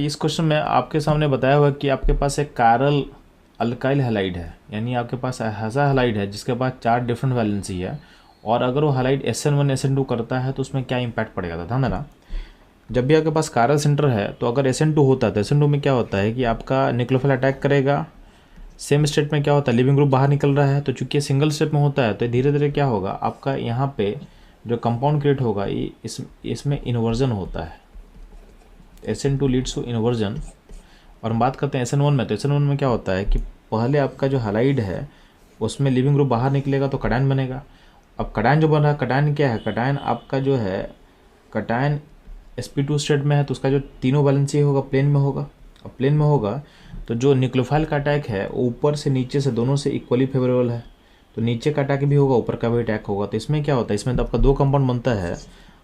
इस क्वेश्चन में आपके सामने बताया हुआ है कि आपके पास एक कारल अल्काइल हैलाइड है, यानी आपके पास ऐसा हैलाइड है जिसके पास 4 डिफरेंट वैलेंसी है, और अगर वो हैलाइड SN1 SN2 करता है तो उसमें क्या इम्पैक्ट पड़ेगा। ध्यान देना, जब भी आपके पास कारल सेंटर है तो अगर SN2 होता है तो SN2 में क्या होता है कि आपका न्यूक्लियोफाइल अटैक करेगा। सेम स्टेट में क्या होता है, लिविंग ग्रुप बाहर निकल रहा है, तो चूंकि सिंगल स्टेप में होता है तो धीरे धीरे क्या होगा, आपका यहाँ पे जो कंपाउंड क्रिएट होगा इसमें इन्वर्जन होता है। SN2 leads to inversion. और हम बात करते हैं SN1 में, तो SN1 में क्या होता है कि पहले आपका जो हैलाइड है उसमें लिविंग ग्रुप बाहर निकलेगा तो कटायन बनेगा। अब कटायन जो बन रहा है, कटायन क्या है, कटायन आपका जो है कटायन sp2 स्टेट में है, तो उसका जो तीनों वैलेंसी होगा प्लेन में होगा। अब प्लेन में होगा तो जो न्यूक्लियोफाइल का अटैक है ऊपर से नीचे से दोनों से इक्वली फेवरेबल है, तो नीचे का अटैक भी होगा ऊपर का भी अटैक होगा। तो इसमें क्या होता है, इसमें तो आपका 2 कंपाउंड बनता है।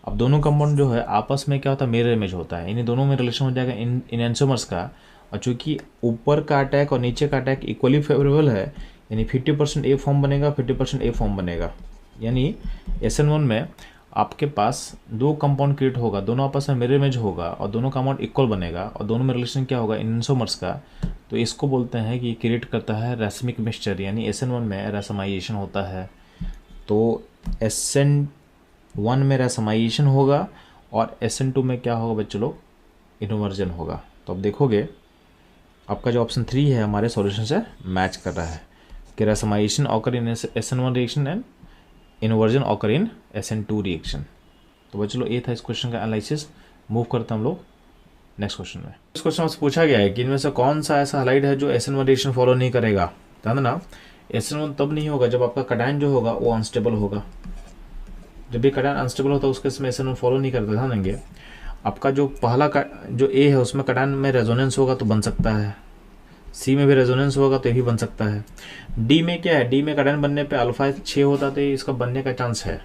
अब दोनों कंपाउंड जो है आपस में क्या होता है, मिरर इमेज होता है, यानी दोनों में रिलेशन हो जाएगा इन एंसोमर्स का। और चूंकि ऊपर का अटैक और नीचे का अटैक इक्वली फेवरेबल है, यानी 50% ए फॉर्म बनेगा, 50% ए फॉर्म बनेगा। यानी SN1 में आपके पास 2 कंपाउंड क्रिएट होगा, दोनों आपस में मिरर इमेज होगा और दोनों कंपाउंड इक्वल बनेगा और दोनों में रिलेशन क्या होगा, एंसोमर्स का। तो इसको बोलते हैं कि क्रिएट करता है रैसमिक मिक्सचर, यानी SN1 में रैसमाइजेशन होता है। तो SN1 में रैसमाइजेशन होगा और SN2 में क्या होगा बच्चों लोग, इन्वर्जन होगा। तो अब देखोगे आपका जो ऑप्शन 3 है हमारे सॉल्यूशन से मैच कर रहा है कि racemisation occur in SN1 reaction and inversion occur in SN2 reaction. तो बच्चों लोग ये था इस क्वेश्चन का एनालिसिस। मूव करते हैं हम लोग नेक्स्ट क्वेश्चन में। इस क्वेश्चन में पूछा गया है कि इनमें से कौन सा ऐसा हैलाइड है जो SN1 रिएक्शन फॉलो नहीं करेगा। ध्यान देना, SN1 तब नहीं होगा जब आपका कटायन जो होगा वो अनस्टेबल होगा। जब भी कटायन अनस्टेबल होता है उसके इसमें SN1 फॉलो नहीं करता। ध्यान देंगे, आपका जो पहला जो A है उसमें कटायन में रेजोनेंस होगा तो बन सकता है, C में भी रेजोनेंस होगा तो ये भी बन सकता है। D में क्या है, D में कटायन बनने पे अल्फा 6 होता तो इसका बनने का चांस है,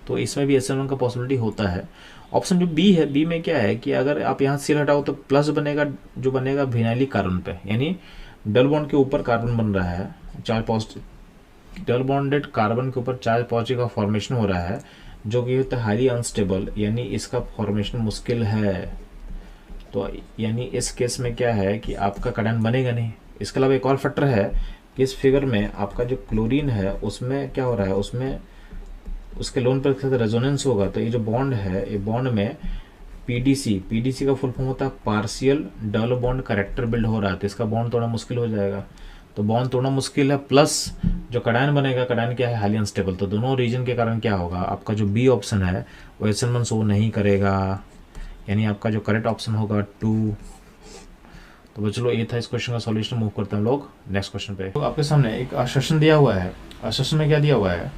तो इसमें भी SN1 का पॉसिबिलिटी होता है। ऑप्शन जो B है, B में क्या है कि अगर आप यहाँ सील हटाओ तो प्लस बनेगा, जो बनेगा विनाइलिक कार्बन पे, यानी डबल बॉन्ड के ऊपर कार्बन बन रहा है, charge positive, double bonded carbon के ऊपर चार्ज पॉजिटिव का फॉर्मेशन हो रहा है, जो कि होता है हाईली अनस्टेबल, यानी इसका फॉर्मेशन मुश्किल है। तो यानी इस केस में क्या है कि आपका कटायन बनेगा नहीं। इसके अलावा एक और फैक्टर है कि इस फिगर में आपका जो क्लोरीन है उसमें क्या हो रहा है, उसमें उसके लोन पर के साथ रेजोनेंस होगा, तो ये जो बॉन्ड है ये बॉन्ड में पीडीसी का फुल फॉर्म होता है partial double bond character build हो रहा है, तो इसका बॉन्ड तोड़ना मुश्किल हो जाएगा। तो बॉन्ड तोड़ना मुश्किल है, प्लस जो कटायन बनेगा, कटायन क्या है, हाईली अनस्टेबल। तो दोनों रीजन के कारण क्या होगा, आपका जो बी ऑप्शन है वो SN1 शो नहीं करेगा, यानी आपका जो करेक्ट ऑप्शन होगा 2। तो चलो ये था इस क्वेश्चन का सॉल्यूशन। मूव करते हैं हम लोग नेक्स्ट क्वेश्चन पे। तो आपके सामने एक असर्शन दिया हुआ है। असर्शन में क्या दिया हुआ है,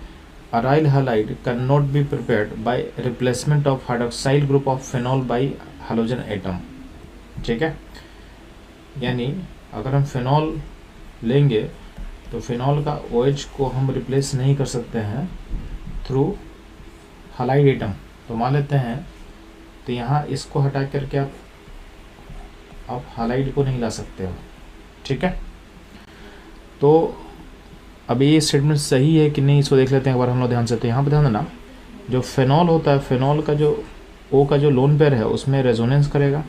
aryl halide can not be prepared by replacement of hydroxyl group of phenol bye halogen atom. ठीक है, यानी अगर हम फेनॉल लेंगे तो फेनॉल का OH को हम रिप्लेस नहीं कर सकते हैं थ्रू हैलाइड एटम। तो मान लेते हैं, तो यहाँ इसको हटा करके आप हैलाइड को नहीं ला सकते हो। ठीक है, तो अब ये स्टेटमेंट सही है कि नहीं इसको देख लेते हैं एक बार हम लोग ध्यान से। तो यहाँ पे ध्यान देना, जो फेनॉल होता है, फेनॉल का जो O का जो लोन पेयर है उसमें रेजोनेंस करेगा,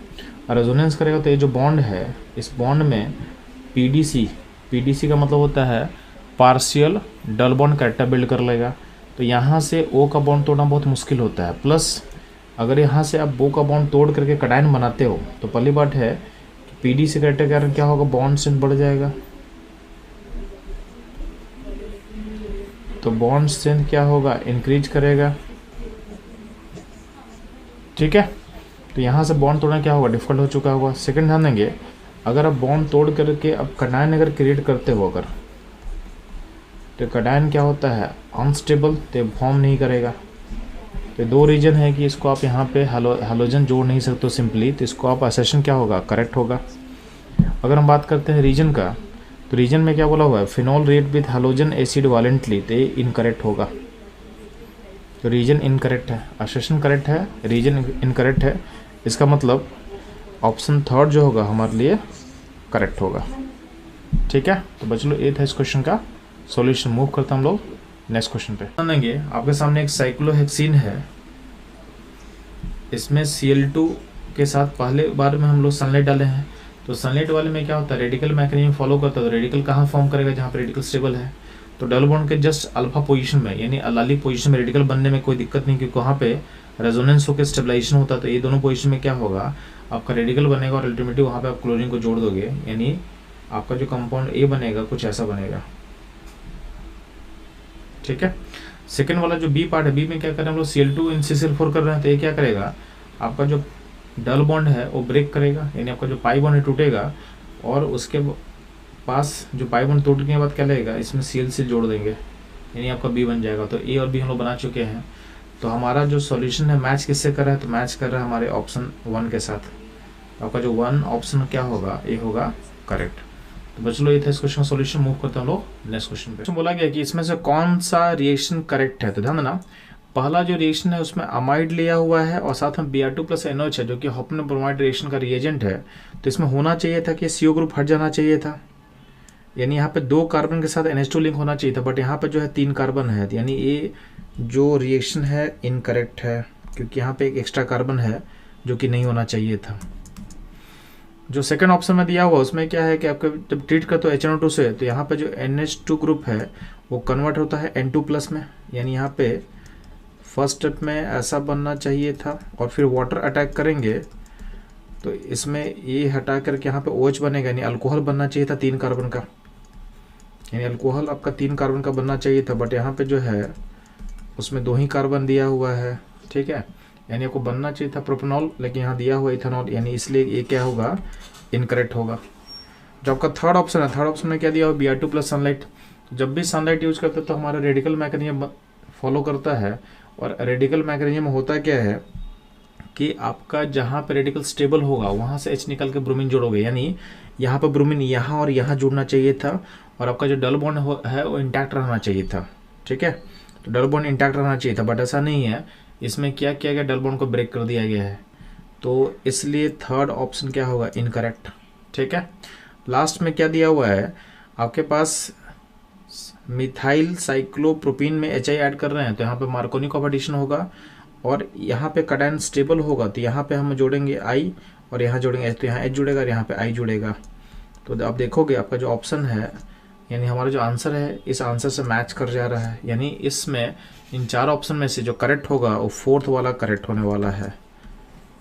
और रेजोनेंस करेगा तो ये जो बॉन्ड है इस बॉन्ड में पीडीसी का मतलब होता है partial double bond character build कर लेगा। तो यहाँ से O का बॉन्ड तोड़ना बहुत मुश्किल होता है। प्लस अगर यहाँ से आप O का बॉन्ड तोड़ करके कटायन बनाते हो तो पहली बात है कि पीडीसी कैरेक्टर के कारण क्या होगा, बॉन्ड स्ट्रेंथ बढ़ जाएगा। तो बॉन्ड स्ट्रेंथ क्या होगा, इंक्रीज करेगा। ठीक है, तो यहाँ से बॉन्ड तोड़ना क्या होगा, डिफिकल्ट हो चुका होगा। सेकंड ध्यान देंगे, अगर आप बॉन्ड तोड़ करके अब कटायन अगर क्रिएट करते हो अगर, तो कटायन क्या होता है, अनस्टेबल, तो फॉर्म नहीं करेगा। तो 2 रीजन है कि इसको आप यहाँ पे हैलोजन जोड़ नहीं सकते हो सिंपली, तो इसको आप असर्शन क्या होगा, करेक्ट होगा। अगर हम बात करते हैं रीजन का, तो रीजन में क्या बोला हुआ है, phenol react with halogen acid violently, तो ये इनकरेक्ट होगा। तो रीजन इनकरेक्ट है, असर्शन करेक्ट है, रीजन इनकरेक्ट है। इसका मतलब ऑप्शन 3 जो होगा हमारे लिए करेक्ट होगा। ठीक है, तो बच्चों ये था इस क्वेश्चन का सॉल्यूशन। मूव करते हैं हम लोग नेक्स्ट क्वेश्चन पे। जानेंगे आपके सामने एक साइक्लोहेक्सीन है, इसमें Cl2 के साथ पहले बार में हम लोग सनलाइट डाले हैं। तो सनलाइट वाले में क्या होता है, रेडिकल मैकेनिज्म फॉलो करता है। तो रेडिकल कहाँ फॉर्म करेगा, जहाँ पर रेडिकल स्टेबल है। तो डबल बॉन्ड के जस्ट अल्फा पोजीशन में यानी अलालिक पोजीशन में रेडिकल बनने में कोई दिक्कत नहीं, क्योंकि वहाँ पे रेजोनेंस होकर स्टेबलाइजेशन होता है। तो ये दोनों पोजीशन में क्या होगा, आपका रेडिकल बनेगा और अल्टीमेटली वहाँ पे आप क्लोरीन को जोड़ दोगे, यानी आपका जो कंपाउंड ए बनेगा कुछ ऐसा बनेगा। ठीक है। सेकेंड वाला जो बी पार्ट है, बी में क्या करें हम लोग Cl2 NCCl4 कर रहे हैं। तो ये क्या करेगा, आपका जो डबल बॉन्ड है वो ब्रेक करेगा, यानी आपका जो पाई बॉन्ड है टूटेगा, और उसके पास जो पाई बॉन्ड टूटने के बाद क्या लगेगा, इसमें Cl जोड़ देंगे, यानी आपका बी बन जाएगा। तो ए और बी हम लोग बना चुके हैं। तो हमारा जो सॉल्यूशन है मैच किससे कर रहा है, तो मैच कर रहा है हमारे ऑप्शन 1 के साथ। तो आपका जो 1 ऑप्शन क्या होगा, ए होगा करेक्ट। तो बच्चों ये था इस क्वेश्चन का सॉल्यूशन। मूव करते हैं हम लोग नेक्स्ट क्वेश्चन पे। बोला गया कि इसमें से कौन सा रिएक्शन करेक्ट है। तो ध्यान देना, पहला जो रिएक्शन है उसमें अमाइड लिया हुआ है और साथ में Br2 + NOH है, जो कि हॉफमैन ब्रोमाइड रिएक्शन का रिएजेंट है। तो इसमें होना चाहिए था कि CO ग्रुप हट जाना चाहिए था, यानी यहाँ पे 2 कार्बन के साथ NH2 लिंक होना चाहिए था, बट यहाँ पे जो है 3 कार्बन है, यानी ये जो रिएक्शन है इनकरेक्ट है, क्योंकि यहाँ पे एक एक्स्ट्रा कार्बन है जो कि नहीं होना चाहिए था। जो सेकंड ऑप्शन में दिया हुआ उसमें क्या है कि आपको जब ट्रीट करते हो HNO2 से, तो यहाँ पे जो NH2 ग्रुप है वो कन्वर्ट होता है N2+ में, यानी यहाँ पे फर्स्ट स्टेप में ऐसा बनना चाहिए था, और फिर वाटर अटैक करेंगे तो इसमें ये हटा करके यहाँ पे OH बनेगा, यानी अल्कोहल बनना चाहिए था 3 कार्बन का, यानी अल्कोहल आपका 3 कार्बन का बनना चाहिए था, बट यहाँ पे जो है उसमें 2 ही कार्बन दिया हुआ है। ठीक है, यानी आपको बनना चाहिए था प्रोपेनॉल, लेकिन यहाँ दिया हुआ इथेनॉल, यानी इसलिए ये क्या होगा, इनकरेक्ट होगा। जो आपका थर्ड ऑप्शन है, थर्ड ऑप्शन में क्या दिया हुआ, Br2 + सनलाइट। जब भी सनलाइट यूज करते हैं तो हमारा रेडिकल मैकेनिज्म फॉलो करता है, और रेडिकल मैकेनिज्म होता क्या है कि आपका जहाँ पे रेडिकल स्टेबल होगा वहाँ से H निकल के ब्रोमीन जोड़ोगे, यानी यहाँ पर ब्रोमीन यहाँ और यहाँ जुड़ना चाहिए था, और आपका जो डबल बॉन्ड है वो इंटैक्ट रहना चाहिए था। ठीक है, तो डबल बॉन्ड इंटैक्ट रहना चाहिए था, बट ऐसा नहीं है। इसमें क्या किया गया, डबल बॉन्ड को ब्रेक कर दिया गया है, तो इसलिए थर्ड ऑप्शन क्या होगा, इनकरेक्ट। ठीक है, लास्ट में क्या दिया हुआ है, आपके पास मिथाइल साइक्लोप्रोपीन में HI ऐड कर रहे हैं, तो यहाँ पे मार्कोनी कॉम्पिटिशन होगा, और यहाँ पे कटायन स्टेबल होगा, तो यहाँ पे हम जोड़ेंगे I और यहाँ जोड़ेंगे H, तो यहाँ H जुड़ेगा और यहाँ पे I जुड़ेगा। तो आप देखोगे आपका जो ऑप्शन है, यानी हमारा जो आंसर है इस आंसर से मैच कर जा रहा है, यानी इसमें इन 4 ऑप्शन में से जो करेक्ट होगा वो 4th वाला करेक्ट होने वाला है,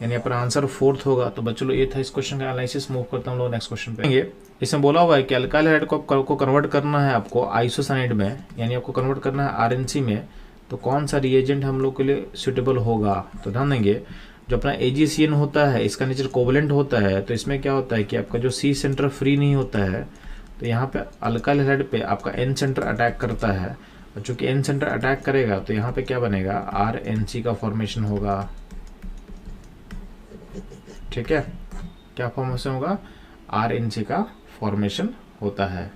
यानी अपना आंसर 4th होगा। तो बच्चों ये था इस क्वेश्चन का एनालिसिस। मूव करता हूँ लोग नेक्स्ट क्वेश्चन पे। इसमें बोला हुआ है कि अल्काइल हाइड्राइड को कन्वर्ट करना है आपको आइसोसाइनेट में, यानी आपको कन्वर्ट करना है RNC में, तो कौन सा रिएजेंट हम लोग के लिए सुटेबल होगा। तो ध्यान देंगे, जो अपना AgCN होता है इसका नेचर कोवलेंट होता है, तो इसमें क्या होता है कि आपका जो C सेंटर फ्री नहीं होता है, तो यहाँ पे अल्काइल हाइड्राइड पे आपका N सेंटर अटैक करता है, और चूंकि N सेंटर अटैक करेगा तो यहाँ पे क्या बनेगा, RNC का फॉर्मेशन होगा। ठीक है, क्या फॉर्मेशन होगा, RNC का फॉर्मेशन होता है,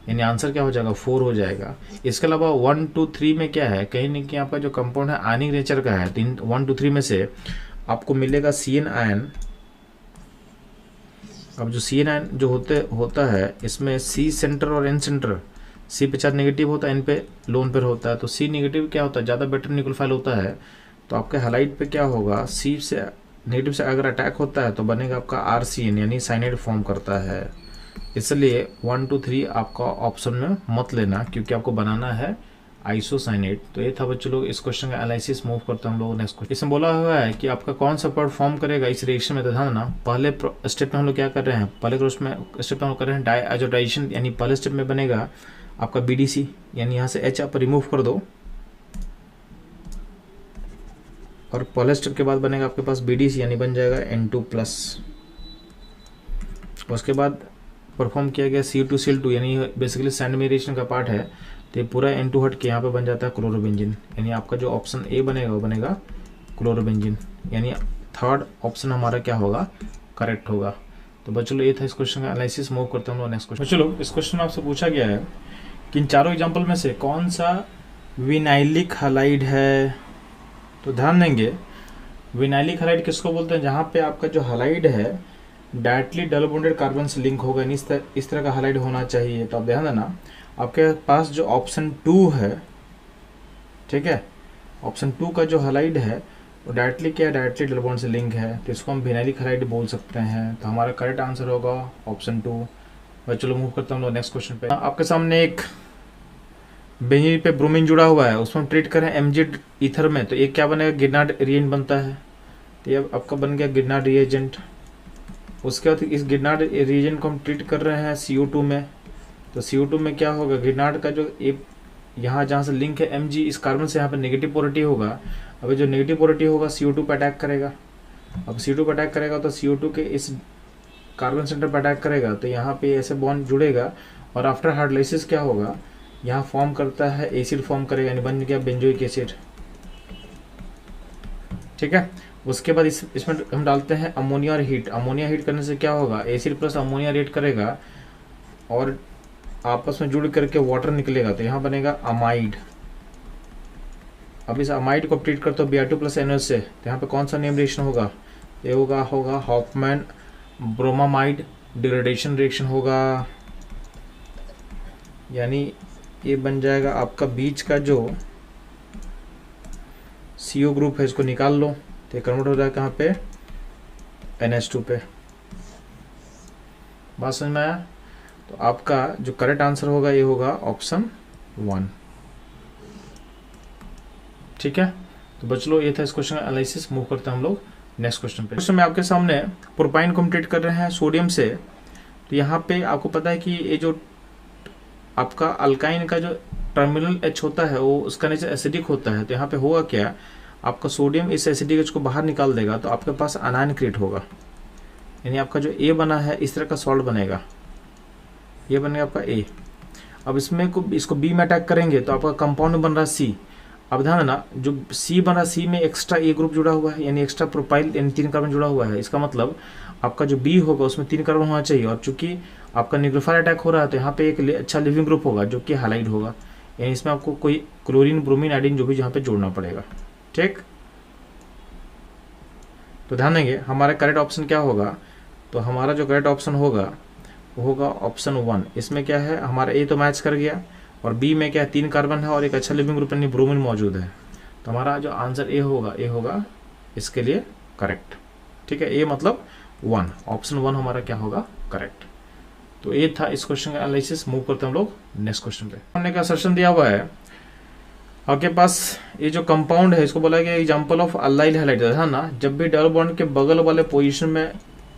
यानी आंसर क्या हो जाएगा, 4 हो जाएगा। इसके अलावा 1, 2, 3 में क्या है, कहीं ना कहीं आपका जो कंपाउंड है आयनिक नेचर का है, 1, 2, 3 में से आपको मिलेगा CN आयन। अब जो CN आयन जो होता है इसमें C सेंटर और N सेंटर, C पे चार्ज नेगेटिव होता है, N पे लोन पर होता है, तो C नेगेटिव क्या होता है, ज़्यादा बेटर न्यूक्लियोफाइल होता है। तो आपके हैलाइड पे क्या होगा, C से नेगेटिव से अगर अटैक होता है तो बनेगा आपका RCN, यानी साइनाइड फॉर्म करता है। इसलिए 1, 2, 3 आपका ऑप्शन में मत लेना, क्योंकि आपको बनाना है आइसोसाइनेट। तो ये था बच्चों लोग इस क्वेश्चन का एनालिसिस। मूव करते हैं हम लोग नेक्स्ट क्वेश्चन। इसमें बोला हुआ है कि आपका कौन सा पार्ट फॉर्म करेगा इस रिएक्शन में। तो ध्यान देना, पहले स्टेप में हम लोग क्या कर रहे हैं, पहले स्टेप में हम लोग कर रहे हैं डाइआजोडाइजेशन, यानी पहले स्टेप में बनेगा आपका BDC, यानी यहाँ से H आप रिमूव कर दो, और पहले स्टेप के बाद बनेगा आपके पास BDC, यानी बन जाएगा N2+। उसके बाद परफॉर्म किया गया C2Cl2, यानी बेसिकली सैंडमेरिएशन का पार्ट है, तो ये पूरा N2 हट के यहाँ पे बन जाता है क्लोरोबेंजीन, यानी आपका जो ऑप्शन A बनेगा वो बनेगा क्लोरोबेंजीन, यानी थर्ड ऑप्शन हमारा क्या होगा, करेक्ट होगा। तो बच्चों ये था इस क्वेश्चन का एनालिसिस। मूव करते हैं हम लोग नेक्स्ट क्वेश्चन। चलो इस क्वेश्चन में आपसे पूछा गया है कि इन चारों एग्जाम्पल में से कौन सा विनाइलिक हैलाइड है। तो ध्यान देंगे, विनाइलिक हैलाइड किसको बोलते हैं, जहाँ पे आपका जो हैलाइड है डायरेक्टली डबल बॉन्डेड कार्बन से लिंक होगा, इस तरह का हैलाइड होना चाहिए। तो आप ध्यान देना, आपके पास जो ऑप्शन 2 है, ठीक है, ऑप्शन 2 का जो हैलाइड है वो डायरेक्टली क्या है, डायरेक्टली डबल बॉन्ड से लिंक है, तो इसको हम विनाइलिक हैलाइड बोल सकते हैं। तो हमारा करेक्ट आंसर होगा ऑप्शन 2। भाई चलो मूव करता हूँ नेक्स्ट क्वेश्चन पे। आपके सामने एक बेंजीन पे ब्रोमीन जुड़ा हुआ है, उसमें हम ट्रीट करें एमजी ईथर में, तो एक क्या बनेगा, गिरनार्ड रिएजेंट बनता है। तो ये आपका बन गया गिरनार्ड रिएजेंट। उसके बाद इस गिरनार्ड रिएजेंट को हम ट्रीट कर रहे हैं CO2 में, तो CO2 में क्या होगा, गिरनार्ड का जो एक यहाँ जहाँ से लिंक है Mg, इस कार्बन से यहाँ पे नेगेटिव पोलरिटी होगा। अब जो नेगेटिव पोलरिटी होगा CO2 पे अटैक करेगा। अब CO2 पे अटैक करेगा तो CO2 के इस कार्बन सेंटर पे अटैक करेगा, तो यहाँ पे ऐसे बॉन्ड जुड़ेगा और आफ्टर हाइड्रोलाइसिस क्या होगा, यहाँ फॉर्म करता है एसिड फॉर्म करेगा, यानी बन गया बेंजोइक एसिड। ठीक है। उसके बाद इसमें हम डालते हैं अमोनिया और हीट। अमोनिया हीट करने से क्या होगा, एसिड प्लस अमोनिया रिएक्ट करेगा और आपस में जुड़ करके वाटर निकलेगा, तो यहाँ बनेगा अमाइड। अब इस अमाइड को ट्रीट करते हो Br2 प्लस NO से, तो यहाँ पे कौन सा नेम रिएक्शन होगा, ये होगा हॉफमैन ब्रोमामाइड डिग्रेडेशन रिएक्शन होगा। यानी ये बन जाएगा आपका बीच का जो CO ग्रुप है, इसको निकाल लो, तो कन्वर्ट हो जाएगा कहाँ पे, NH2 पे। बात समझ में आया। तो आपका जो करेक्ट आंसर होगा ये होगा ऑप्शन 1। ठीक है। तो बचलो ये था इस क्वेश्चन का एनालिसिस। मूव करते हैं हम लोग नेक्स्ट क्वेश्चन पे। क्वेश्चन में आपके सामने प्रोपाइन को हम ट्रीट कर रहे हैं सोडियम से। तो यहाँ पे आपको पता है कि ये जो आपका अल्काइन का जो टर्मिनल H होता है वो उसका नेचर एसिडिक होता है। तो यहाँ पे होगा क्या, आपका सोडियम इस एसिडिक H को बाहर निकाल देगा, तो आपके पास अनायन क्रिएट होगा। यानी आपका जो A बना है इस तरह का सॉल्ट बनेगा, ये बनेगा आपका A। अब इसमें इसको B में अटैक करेंगे तो आपका कंपाउंड बन रहा है C। अब ध्यान देना, जो C बना, C में एक्स्ट्रा A ग्रुप जुड़ा हुआ है, यानी एक्स्ट्रा प्रोपाइल यानी 3 कार्बन जुड़ा हुआ है। इसका मतलब आपका जो B होगा उसमें 3 कार्बन होना चाहिए, और चूंकि आपका न्यूक्लियोफाइल अटैक हो रहा है तो यहाँ पे एक अच्छा लिविंग ग्रुप होगा जो कि हैलाइड होगा, यानी इसमें आपको कोई क्लोरीन ब्रोमीन आयोडीन जो भी यहाँ पे जोड़ना पड़ेगा। ठीक, तो ध्यान देंगे हमारा करेक्ट ऑप्शन क्या होगा। तो हमारा जो करेक्ट ऑप्शन होगा वो होगा ऑप्शन 1। इसमें क्या है, हमारा A तो मैच कर गया, और B में क्या है, 3 कार्बन है और एक अच्छा लिविंग ग्रुप यानी ब्रोमीन मौजूद है। तो हमारा जो आंसर A होगा इसके लिए करेक्ट। ठीक है, A मतलब 1, ऑप्शन 1 हमारा क्या होगा, करेक्ट। तो ये था इस क्वेश्चन का एनालिसिस। मूव करते हैं हम लोग नेक्स्ट क्वेश्चन पे। हमने का सेशन दिया हुआ है आपके पास, ये जो कंपाउंड है इसको बोला गया एग्जांपल ऑफ अल्लाइल हैलाइड है ना। जब भी डबल बॉन्ड के बगल वाले पोजीशन में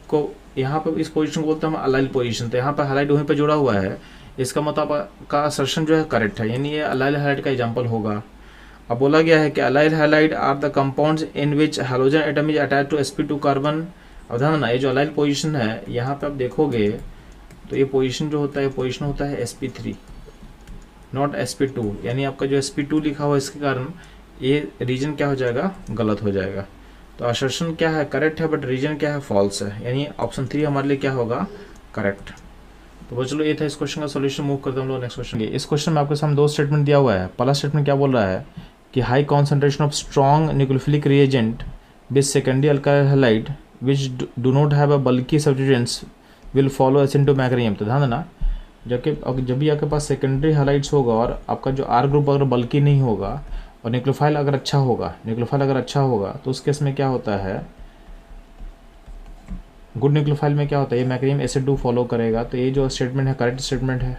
को, यहाँ पे इस पोजीशन को बोलते हैं हम अल्लाइल पोजीशन, तो यहाँ पे हैलाइड वहीं पे जुड़ा हुआ है, इसका मतलब का असर्शन जो है करेक्ट है, यानी ये अल्लाइल हैलाइड का एग्जांपल होगा। अब बोला गया है कि allyl halide are the compounds in which halogen atom is attached to sp2 carbon. अब ध्यान ना, ये जो अल्लाइल पोजीशन है यहाँ पे आप देखोगे तो ये पोजीशन जो होता है, पोजीशन होता है sp3 नॉट sp2, यानी आपका जो sp2 लिखा हुआ है इसके कारण ये रीजन क्या हो जाएगा, गलत हो जाएगा। तो असर्शन क्या है, करेक्ट है, बट रीजन क्या है, फॉल्स है, यानी ऑप्शन 3 हमारे लिए क्या होगा, करेक्ट। तो चलो ये था इस क्वेश्चन का सॉल्यूशन। मूव करते हैं हम लोग नेक्स्ट क्वेश्चन। इस क्वेश्चन में आपके सामने 2 स्टेटमेंट दिया हुआ है। पहला स्टेटमेंट क्या बोल रहा है कि high concentration of strong nucleophilic reagent with secondary alkyl halide which do not have a bulky substituents will follow acid magnesium. तो ध्यान देना, जब भी आपके पास सेकेंडरी हैलाइड्स होगा और आपका जो R ग्रुप अगर बल्कि नहीं होगा और न्यूक्लियोफाइल अगर अच्छा होगा, तो उस केस में क्या होता है, गुड न्यूक्लियोफाइल में क्या होता है, ये मैग्नीशियम एसिड फॉलो करेगा। तो ये जो स्टेटमेंट है करेक्ट स्टेटमेंट है।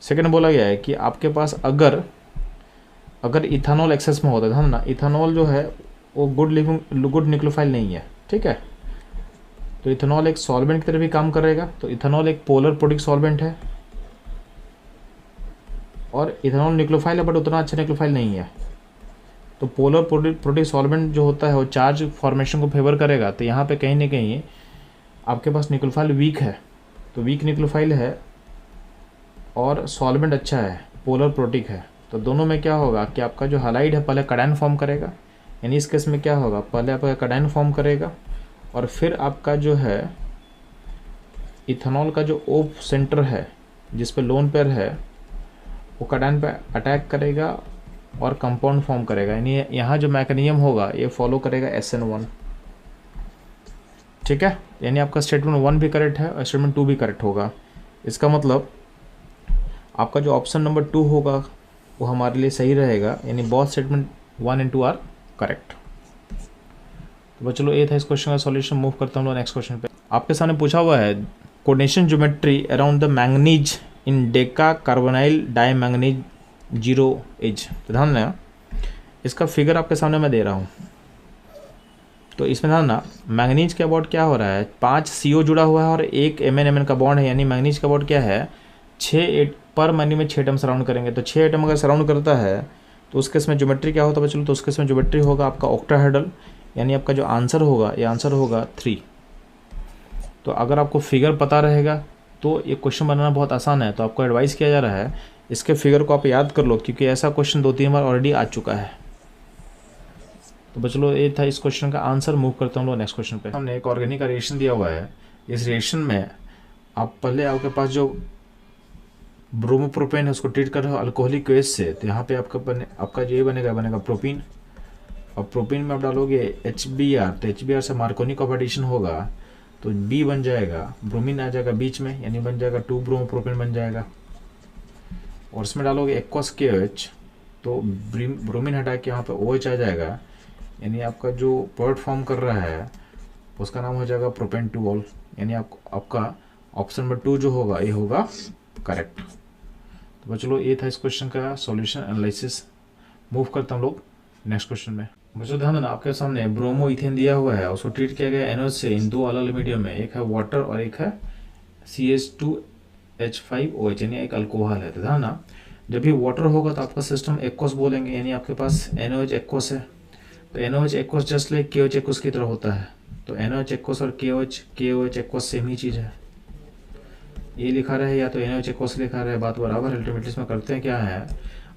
सेकंड बोला गया है कि आपके पास अगर इथेनॉल एक्सेस में होता है ना, इथेनॉल जो है वो गुड न्यूक्लियोफाइल नहीं है। ठीक है, तो इथेनॉल एक सॉल्वेंट की तरह भी काम करेगा। तो इथेनॉल एक पोलर प्रोटिक सॉल्वेंट है और इथेनॉल न्यूक्लियोफाइल है, बट उतना अच्छा न्यूक्लियोफाइल नहीं है। तो पोलर प्रोटिक सॉल्वेंट जो होता है वो चार्ज फॉर्मेशन को फेवर करेगा। तो यहाँ पे कहीं ना कहीं आपके पास न्यूक्लियोफाइल वीक है, तो वीक न्यूक्लियोफाइल है और सॉल्वेंट अच्छा है, पोलर प्रोटिक है। तो दोनों में क्या होगा कि आपका जो हैलाइड है पहले कैटायन फॉर्म करेगा, यानी इस केस में क्या होगा, पहले आपका कैटायन फॉर्म करेगा और फिर आपका जो है इथेनॉल का जो O सेंटर है जिस पे लोन पेयर है वो कैटायन पे अटैक करेगा और कंपाउंड फॉर्म करेगा, यानी यहाँ जो मैकेनिज्म होगा ये फॉलो करेगा SN1। ठीक है, यानी आपका स्टेटमेंट 1 भी करेक्ट है और स्टेटमेंट 2 भी करेक्ट होगा। इसका मतलब आपका जो ऑप्शन नंबर 2 होगा वो हमारे लिए सही रहेगा, यानी both statement 1 and 2 are correct. तो चलो ये था इस क्वेश्चन का सॉल्यूशन। मूव करता हूँ लोग नेक्स्ट क्वेश्चन पे। आपके सामने पूछा हुआ है coordination geometry around the manganese in decacarbonyl dimanganese 0 age. तो ध्यान देना इसका फिगर आपके सामने मैं दे रहा हूँ। तो इसमें ध्यान ना मैंगनीज के अबाउट क्या हो रहा है, 5 CO जुड़ा हुआ है और 1 MnMn का बॉन्ड है, यानी मैंगनीज का अबाउट क्या है 6 पर मनी में 6 एटम सराउंड करेंगे। तो 6 एटम अगर सराउंड करता है तो उस केस में ज्योमेट्री क्या होता है बच्चों, तो उस केस में ज्योमेट्री होगा आपका ऑक्टाहेड्रल, यानी आपका जो आंसर होगा ये आंसर होगा 3। तो अगर आपको फिगर पता रहेगा तो ये क्वेश्चन बनाना बहुत आसान है। तो आपको एडवाइस किया जा रहा है इसके फिगर को आप याद कर लो, क्योंकि ऐसा क्वेश्चन 2-3 बार ऑलरेडी आ चुका है। तो बच्चों ये था इस क्वेश्चन का आंसर। मूव करता हूँ लोग नेक्स्ट क्वेश्चन पे। हमने एक ऑर्गेनिक का रिएक्शन दिया हुआ है। इस रिएक्शन में आप पहले आपके पास जो ब्रोमोप्रोपेन है उसको ट्रीट कर रहे हो अल्कोहलिक बेस से। तो यहाँ पे आपका जो ये बनेगा प्रोपीन, और प्रोपीन में आप डालोगे HBr। तो HBr से मार्कोनी एडिशन होगा तो B बन जाएगा, ब्रोमीन आ जाएगा बीच में, यानी बन जाएगा 2 ब्रोमोप्रोपेन बन जाएगा। और इसमें डालोगे एक्वस KOH तो ब्रोमीन हटा के यहाँ पे OH आ जाएगा, यानी आपका जो प्रोडक्ट फॉर्म कर रहा है उसका नाम हो जाएगा प्रोपेन 2ऑल, यानी आपका ऑप्शन नंबर 2 जो होगा ये होगा करेक्ट। तो चलो ये था इस क्वेश्चन का सॉल्यूशन एनालिसिस। मूव करता हूँ लोग नेक्स्ट क्वेश्चन में। बच्चों ध्यान देना आपके सामने ब्रोमो इथेन दिया हुआ है, उसको ट्रीट किया गया NOH से इन 2 अलग मीडियम में, एक है वाटर और एक है CH2H5OH, यानी एक अल्कोहल है। तो ध्यान ना जब भी वाटर होगा तो आपका सिस्टम एक्वस बोलेंगे, यानी आपके पास NOH एक्वस है। तो NOH aqueous just like KOH aqueous की तरह होता है। तो NOH एक्वस और KOH एक्वस सेम ही चीज़ है। ये लिखा रहे या तो NOH एक्वस लिखा रहे, बात बराबर है। अल्टीमेटली इसमें करते हैं क्या है,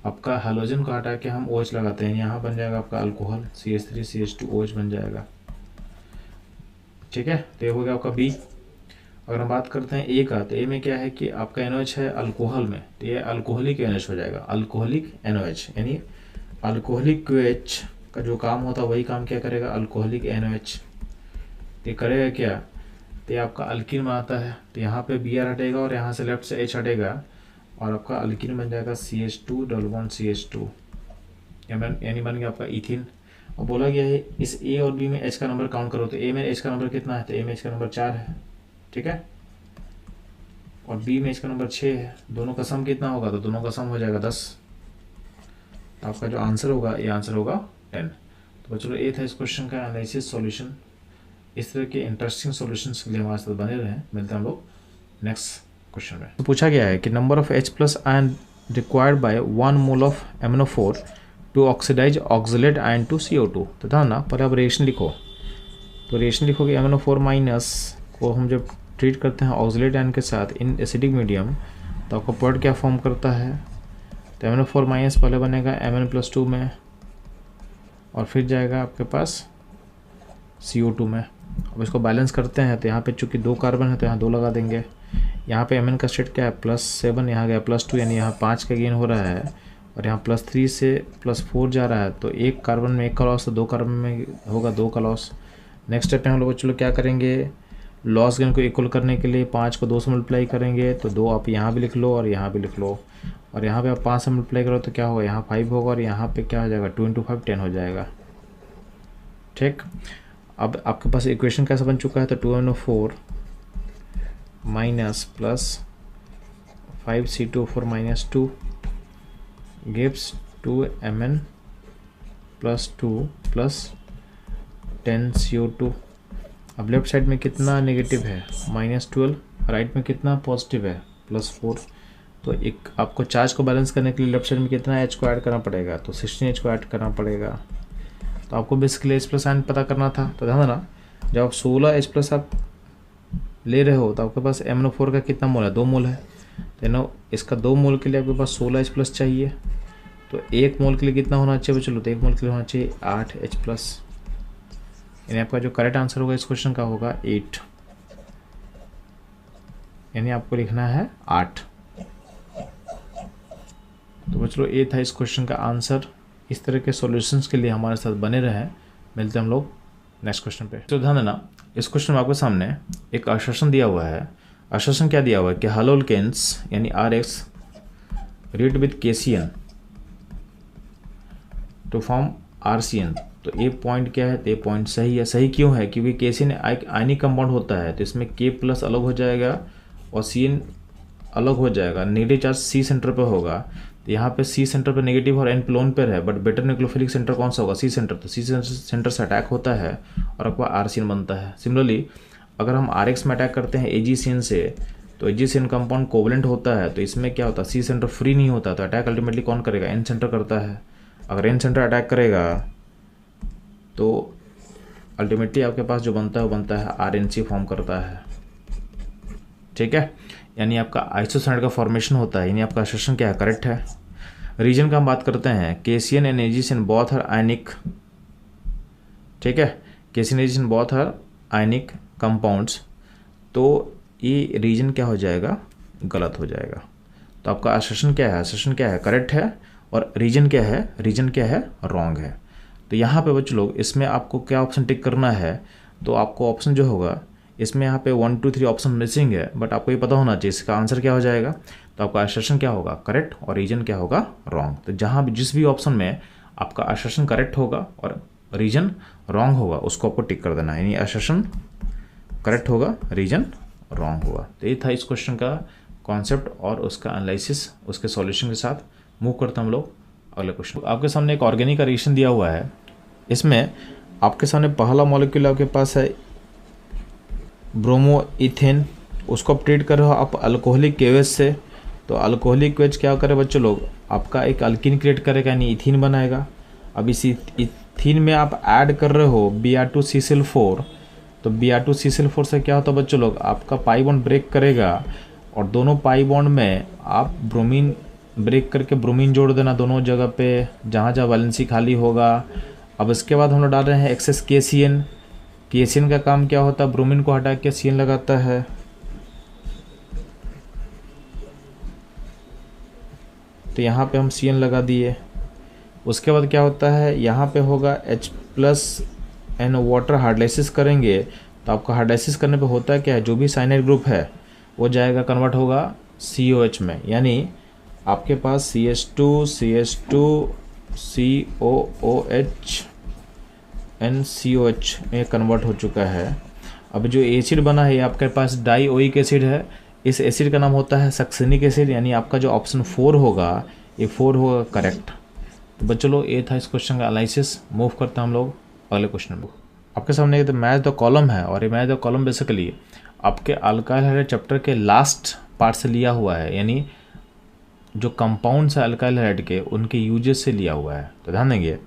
आपका हाइड्रोजन को हटा के हम OH लगाते हैं, यहाँ बन जाएगा आपका अल्कोहल CH3CH2OH बन जाएगा। ठीक है, तो ये हो गया आपका B। अगर हम बात करते हैं A का, तो A में क्या है कि आपका NOH है अल्कोहल में, तो ये अल्कोहलिक NOH हो जाएगा, अल्कोहलिक NOH, यानी अल्कोहलिक QH का जो काम होता है वही काम क्या करेगा अल्कोहलिक NOH। तो ये करेगा क्या, तो ये आपका अल्कीन बनाता है। तो यहाँ पे Br हटेगा और यहाँ से लेफ्ट से H हटेगा और आपका अल्कीन बन जाएगा CH2 डबल बॉन्ड CH2, यानी बन गया आपका इथिन। और बोला गया है इस A और B में H का नंबर काउंट करो। तो A में H का नंबर कितना है, तो A में H का नंबर 4 है, ठीक है, और B में H का नंबर 6 है। दोनों का सम कितना होगा, तो दोनों का सम हो जाएगा 10। तो आपका जो आंसर होगा ये आंसर होगा 10। तो चलो ये था इस क्वेश्चन का एनालिसिस सॉल्यूशन। इस तरह के इंटरेस्टिंग सॉल्यूशंस के लिए हमारे साथ बने रहें। मिलते हैं हम लोग नेक्स्ट क्वेश्चन में। तो पूछा गया है कि number of H+ ion required by 1 mole of MnO4 to oxidise oxalate ion to CO2। तो ध्यान ना पहले आप रिएक्शन लिखो। तो रिएक्शन लिखोगे MnO4 माइनस को हम जब ट्रीट करते हैं ऑक्सलेट आयन के साथ इन एसिडिक मीडियम, तो आपका प्रोडक्ट क्या फॉर्म करता है, तो MnO4 माइनस पहले बनेगा Mn+2 में और फिर जाएगा आपके पास CO2 में। अब इसको बैलेंस करते हैं, तो यहाँ पे चूँकि 2 कार्बन है तो यहाँ 2 लगा देंगे। यहाँ पे Mn का स्टेट क्या है +7, यहाँ गया +2, यानी यहाँ 5 का गेन हो रहा है और यहाँ +3 से +4 जा रहा है। तो 1 कार्बन में 1 का लॉस, तो 2 कार्बन में होगा 2 का लॉस। नेक्स्ट स्टेप में हम लोग चलो क्या करेंगे, लॉस गेन को इक्वल करने के लिए 5 को 2 से मल्टीप्लाई करेंगे। तो 2 आप यहाँ भी लिख लो और यहाँ भी लिख लो, और यहाँ पे आप 5 से मल्टीप्लाई करो तो क्या होगा, यहाँ 5 होगा और यहाँ पे क्या हो जाएगा 2 × 5 10 हो जाएगा। ठीक, अब आपके पास इक्वेशन कैसा बन चुका है, तो 2MnO4 minus plus 5C2O4 minus 2 gives 2Mn+2 plus 10CO2। अब लेफ्ट साइड में कितना नेगेटिव है -12, राइट में कितना पॉजिटिव है +4। तो एक आपको चार्ज को बैलेंस करने के लिए लेफ्ट साइड में कितना H को ऐड करना पड़ेगा, तो 16H को ऐड करना पड़ेगा। तो आपको बेसिकली H+ आयन पता करना था। तो ध्यान देना जब आप 16 H+ आप ले रहे हो तो आपके पास MnO4 का कितना मोल है, 2 मोल है। तो इसका 2 मोल के लिए आपके पास 16 H+ चाहिए। तो 1 मोल के लिए कितना होना चाहिए, चलो तो 1 मोल के लिए होना चाहिए 8 H+, यानी आपका जो करेक्ट आंसर होगा इस क्वेश्चन का होगा 8, यानी आपको लिखना है 8। तो बच्चों ये था इस क्वेश्चन का आंसर। इस तरह के सॉल्यूशंस के लिए हमारे साथ बने रहें। मिलते हैं हम लोग नेक्स्ट क्वेश्चन पे। तो ध्यान देना इस क्वेश्चन में आपके सामने एक आश्वासन दिया हुआ है। आश्वासन क्या दिया हुआ है कि हैलोल्केन्स यानी RX react with KCN to form RCN, तो ये पॉइंट क्या है, तो ये पॉइंट सही है। सही क्यों है, क्योंकि KCN आयनिक कंपाउंड होता है, तो इसमें K प्लस अलग हो जाएगा और CN अलग हो जाएगा। नेगेटिव चार्ज C सेंटर पे होगा, तो यहाँ पे C सेंटर पे नेगेटिव और N लोन पेयर है, बट बेटर न्यूक्लियोफिलिक सेंटर कौन सा होगा, C सेंटर, तो C सेंटर से अटैक होता है और आपका RCN बनता है। सिमिलरली अगर हम RX में अटैक करते हैं AgCN से, तो AgCN कंपाउंड कोवलेंट होता है, तो इसमें क्या होता है, C सेंटर फ्री नहीं होता, तो अटैक अल्टीमेटली कौन करेगा, N सेंटर करता है। अगर N सेंटर अटैक करेगा तो अल्टीमेटली आपके पास जो बनता है वो बनता है RNC फॉर्म करता है। ठीक है, यानी आपका आइसोसाइड का फॉर्मेशन होता है, यानी आपका असर्शन क्या है, करेक्ट है। रीजन का हम बात करते हैं, KCN and AgCN both are ionic. ठीक है, KCN AgCN both are ionic compounds, तो ये रीजन क्या हो जाएगा, गलत हो जाएगा। तो आपका असर्शन क्या है, असर्शन क्या है, करेक्ट है, और रीजन क्या है, रीजन क्या है, रॉन्ग है। तो यहाँ पे बच्चों लोग इसमें आपको क्या ऑप्शन टिक करना है, तो आपको ऑप्शन जो होगा इसमें यहाँ पे 1 2 3 ऑप्शन मिसिंग है, बट आपको ये पता होना चाहिए इसका आंसर क्या हो जाएगा। तो आपका असर्शन क्या होगा, करेक्ट, और रीजन क्या होगा, रॉन्ग। तो जहाँ भी जिस भी ऑप्शन में आपका असर्शन करेक्ट होगा और रीजन रॉन्ग होगा उसको आपको टिक कर देना है, यानी असर्शन करेक्ट होगा, रीजन रॉन्ग होगा। तो ये था इस क्वेश्चन का कॉन्सेप्ट और उसका एनालिसिस, उसके सॉल्यूशन के साथ मूव करते हैं हम लोग अगले क्वेश्चन। आपके सामने एक ऑर्गेनिक का रिएक्शन दिया हुआ है, इसमें आपके सामने पहला मॉलिक्यूल आपके पास है ब्रोमो इथेन, उसको आप ट्रीट कर रहे हो आप अल्कोहलिक केवेज से। तो अल्कोहलिक केवेज क्या करे बच्चों लोग, आपका एक अल्कीन क्रिएट करेगा, यानी इथीन बनाएगा। अब इस इथीन में आप ऐड कर रहे हो Br2CCl4, तो Br2CCl4 से क्या होता है बच्चों लोग, आपका पाई बॉन्ड ब्रेक करेगा और दोनों पाई बॉन्ड में आप ब्रोमीन ब्रेक करके ब्रोमीन जोड़ देना दोनों जगह पे, जहाँ जहाँ वैलेंसी खाली होगा। अब इसके बाद हम लोग डाल रहे हैं एक्सेस KCN। KCN का काम क्या होता है, ब्रोमीन को हटा के CN लगाता है। तो यहाँ पे हम CN लगा दिए। उसके बाद क्या होता है, यहाँ पे होगा H+N वाटर हाइड्रोलाइसिस करेंगे, तो आपका हाइड्रोलाइसिस करने पे होता है क्या है, जो भी साइनाइड ग्रुप है वो जाएगा कन्वर्ट होगा COH में, यानी आपके पास CH2 COOH NCOH में कन्वर्ट हो चुका है। अब जो एसिड बना है ये आपके पास डाइओइक एसिड है, इस एसिड का नाम होता है सक्सेनिक एसिड, यानी आपका जो ऑप्शन 4 होगा ये 4 होगा करेक्ट। तो बच्चों लोग ये था इस क्वेश्चन का एनालिसिस। मूव करते हैं हम लोग अगले क्वेश्चन में। आपके सामने एक मैच द कॉलम है, और ये मैच द कॉलम बेसिकली आपके अल्काइल हाइड्राइड चैप्टर के लास्ट पार्ट से लिया हुआ है, यानी जो कंपाउंड्स है अल्काइल हाइड्राइड के उनके यूजेस से लिया हुआ है। तो ध्यान देंगे,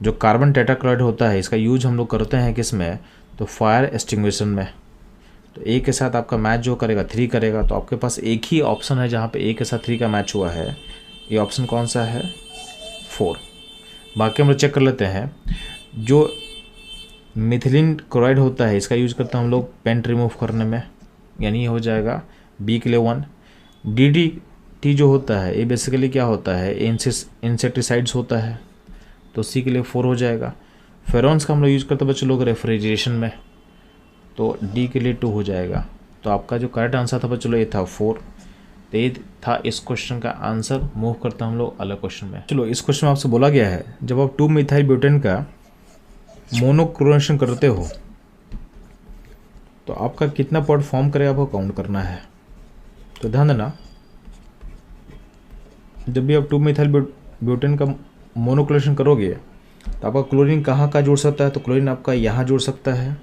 जो कार्बन टेट्राक्लोराइड होता है इसका यूज हम लोग करते हैं किस में, तो फायर एक्सटिंग्विशन में। तो ए के साथ आपका मैच जो करेगा 3 करेगा, तो आपके पास एक ही ऑप्शन है जहाँ पे ए के साथ 3 का मैच हुआ है, ये ऑप्शन कौन सा है, 4। बाकी हम लोग चेक कर लेते हैं। जो मिथिलीन क्लोराइड होता है इसका यूज करते हैं हम लोग पेंट रिमूव करने में, यानी हो जाएगा बी के लिए 1। DDT जो होता है ये बेसिकली क्या होता है, इंसेक्टिसाइड्स होता है, तो सी के लिए 4 हो जाएगा। फेरोन्स का हम लोग यूज करते हैं बच्चों लोग रेफ्रिजरेशन में, तो डी के लिए 2 हो जाएगा। तो आपका जो करेक्ट आंसर था बच्चों लोग ये था 4। तो ये था इस क्वेश्चन का आंसर। मूव करते हैं हम लोग अलग क्वेश्चन में। चलो, इस क्वेश्चन में आपसे बोला गया है जब आप 2 मिथाइल ब्यूटेन का मोनोक्लोरिनेशन करते हो तो आपका कितना पॉड फॉर्म करे आपको काउंट करना है। तो ध्यान देना, जब भी आप 2 मिथाइल ब्यूटेन का मोनोक्लोरिनेशन करोगे तो आपका क्लोरीन कहाँ का जुड़ सकता है, तो क्लोरीन आपका यहाँ जुड़ सकता है,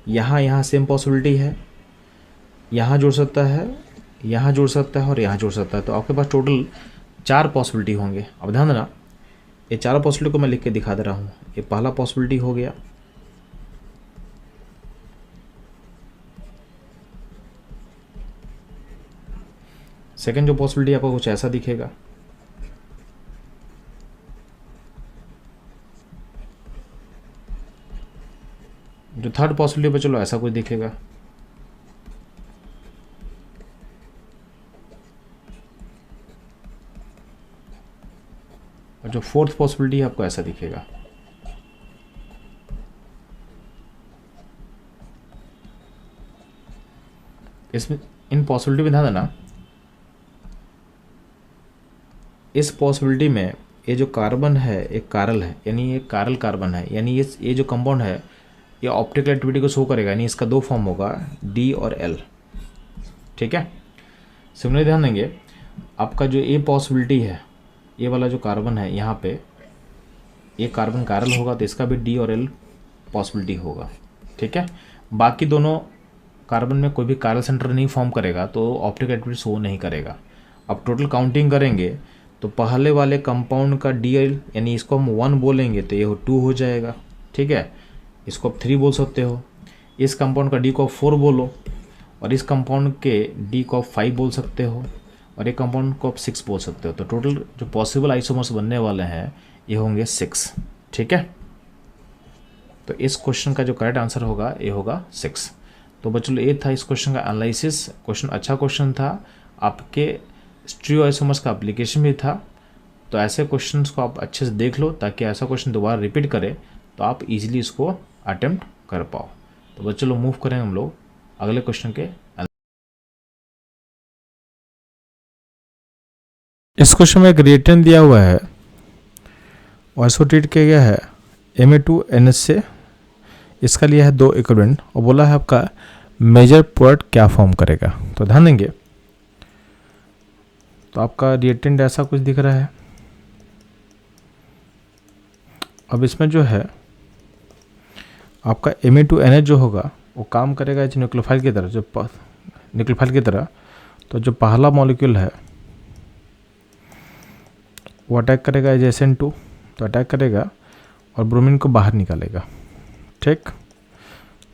यहाँ सेम पॉसिबिलिटी है, यहाँ जुड़ सकता है, यहाँ जुड़ सकता है और यहाँ जुड़ सकता है। तो आपके पास टोटल 4 पॉसिबिलिटी होंगे। अब ध्यान देना, ये 4 पॉसिबिलिटी को मैं लिख के दिखा दे रहा हूँ। ये पहला पॉसिबिलिटी हो गया, सेकंड जो पॉसिबिलिटी आपको कुछ ऐसा दिखेगा, जो थर्ड पॉसिबिलिटी पे चलो ऐसा कुछ दिखेगा, और जो फोर्थ पॉसिबिलिटी है आपको ऐसा दिखेगा। इसमें इन पॉसिबिलिटी में ध्यान देना, इस पॉसिबिलिटी में ये जो कार्बन है एक कारल है, यानी ये कारल कार्बन है, यानी ये जो कंपाउंड है ये ऑप्टिकल एक्टिविटी को शो करेगा, यानी इसका दो फॉर्म होगा डी और एल। ठीक है, सिमिलरली ध्यान देंगे आपका जो ए पॉसिबिलिटी है, ये वाला जो कार्बन है यहाँ पे ये कार्बन कारल होगा तो इसका भी डी और एल पॉसिबिलिटी होगा। ठीक है, बाकी दोनों कार्बन में कोई भी कारल सेंटर नहीं फॉर्म करेगा तो ऑप्टिकल एक्टिविटी शो नहीं करेगा। अब टोटल काउंटिंग करेंगे तो पहले वाले कंपाउंड का डी एल यानी इसको हम 1 बोलेंगे तो ये 2 हो जाएगा। ठीक है, इसको आप 3 बोल सकते हो, इस कंपाउंड का डी को आप 4 बोलो, और इस कंपाउंड के डी को आप 5 बोल सकते हो, और एक कंपाउंड को आप 6 बोल सकते हो। तो टोटल जो पॉसिबल आइसोमर्स बनने वाले हैं ये होंगे 6। ठीक है, तो इस क्वेश्चन का जो करेक्ट आंसर होगा ये होगा 6। तो बच्चों ये था इस क्वेश्चन का एनालिसिस। क्वेश्चन अच्छा क्वेश्चन था, आपके स्टीरियो आइसोमर्स का एप्लीकेशन भी था। तो ऐसे क्वेश्चंस को आप अच्छे से देख लो ताकि ऐसा क्वेश्चन दोबारा रिपीट करे तो आप इजीली इसको अटेम्प्ट कर पाओ। तो बच्चों लोग मूव करेंगे हम लोग अगले क्वेश्चन के। इस क्वेश्चन में एक रिएक्टेंट दिया हुआ है और इसको ट्रीट किया गया है Na2NH से। इसका लिया है 2 इक्विवेलेंट और बोला है आपका मेजर प्रोडक्ट क्या फॉर्म करेगा। तो ध्यान देंगे तो आपका रिएक्टेंट ऐसा कुछ दिख रहा है। अब इसमें जो है आपका Na2NH जो होगा वो काम करेगा इस न्यूक्लियोफाइल की तरह, जो न्यूक्लियोफाइल की तरह। तो जो पहला मॉलिक्यूल है वो अटैक करेगा एज SN2, तो अटैक करेगा और ब्रोमीन को बाहर निकालेगा। ठीक,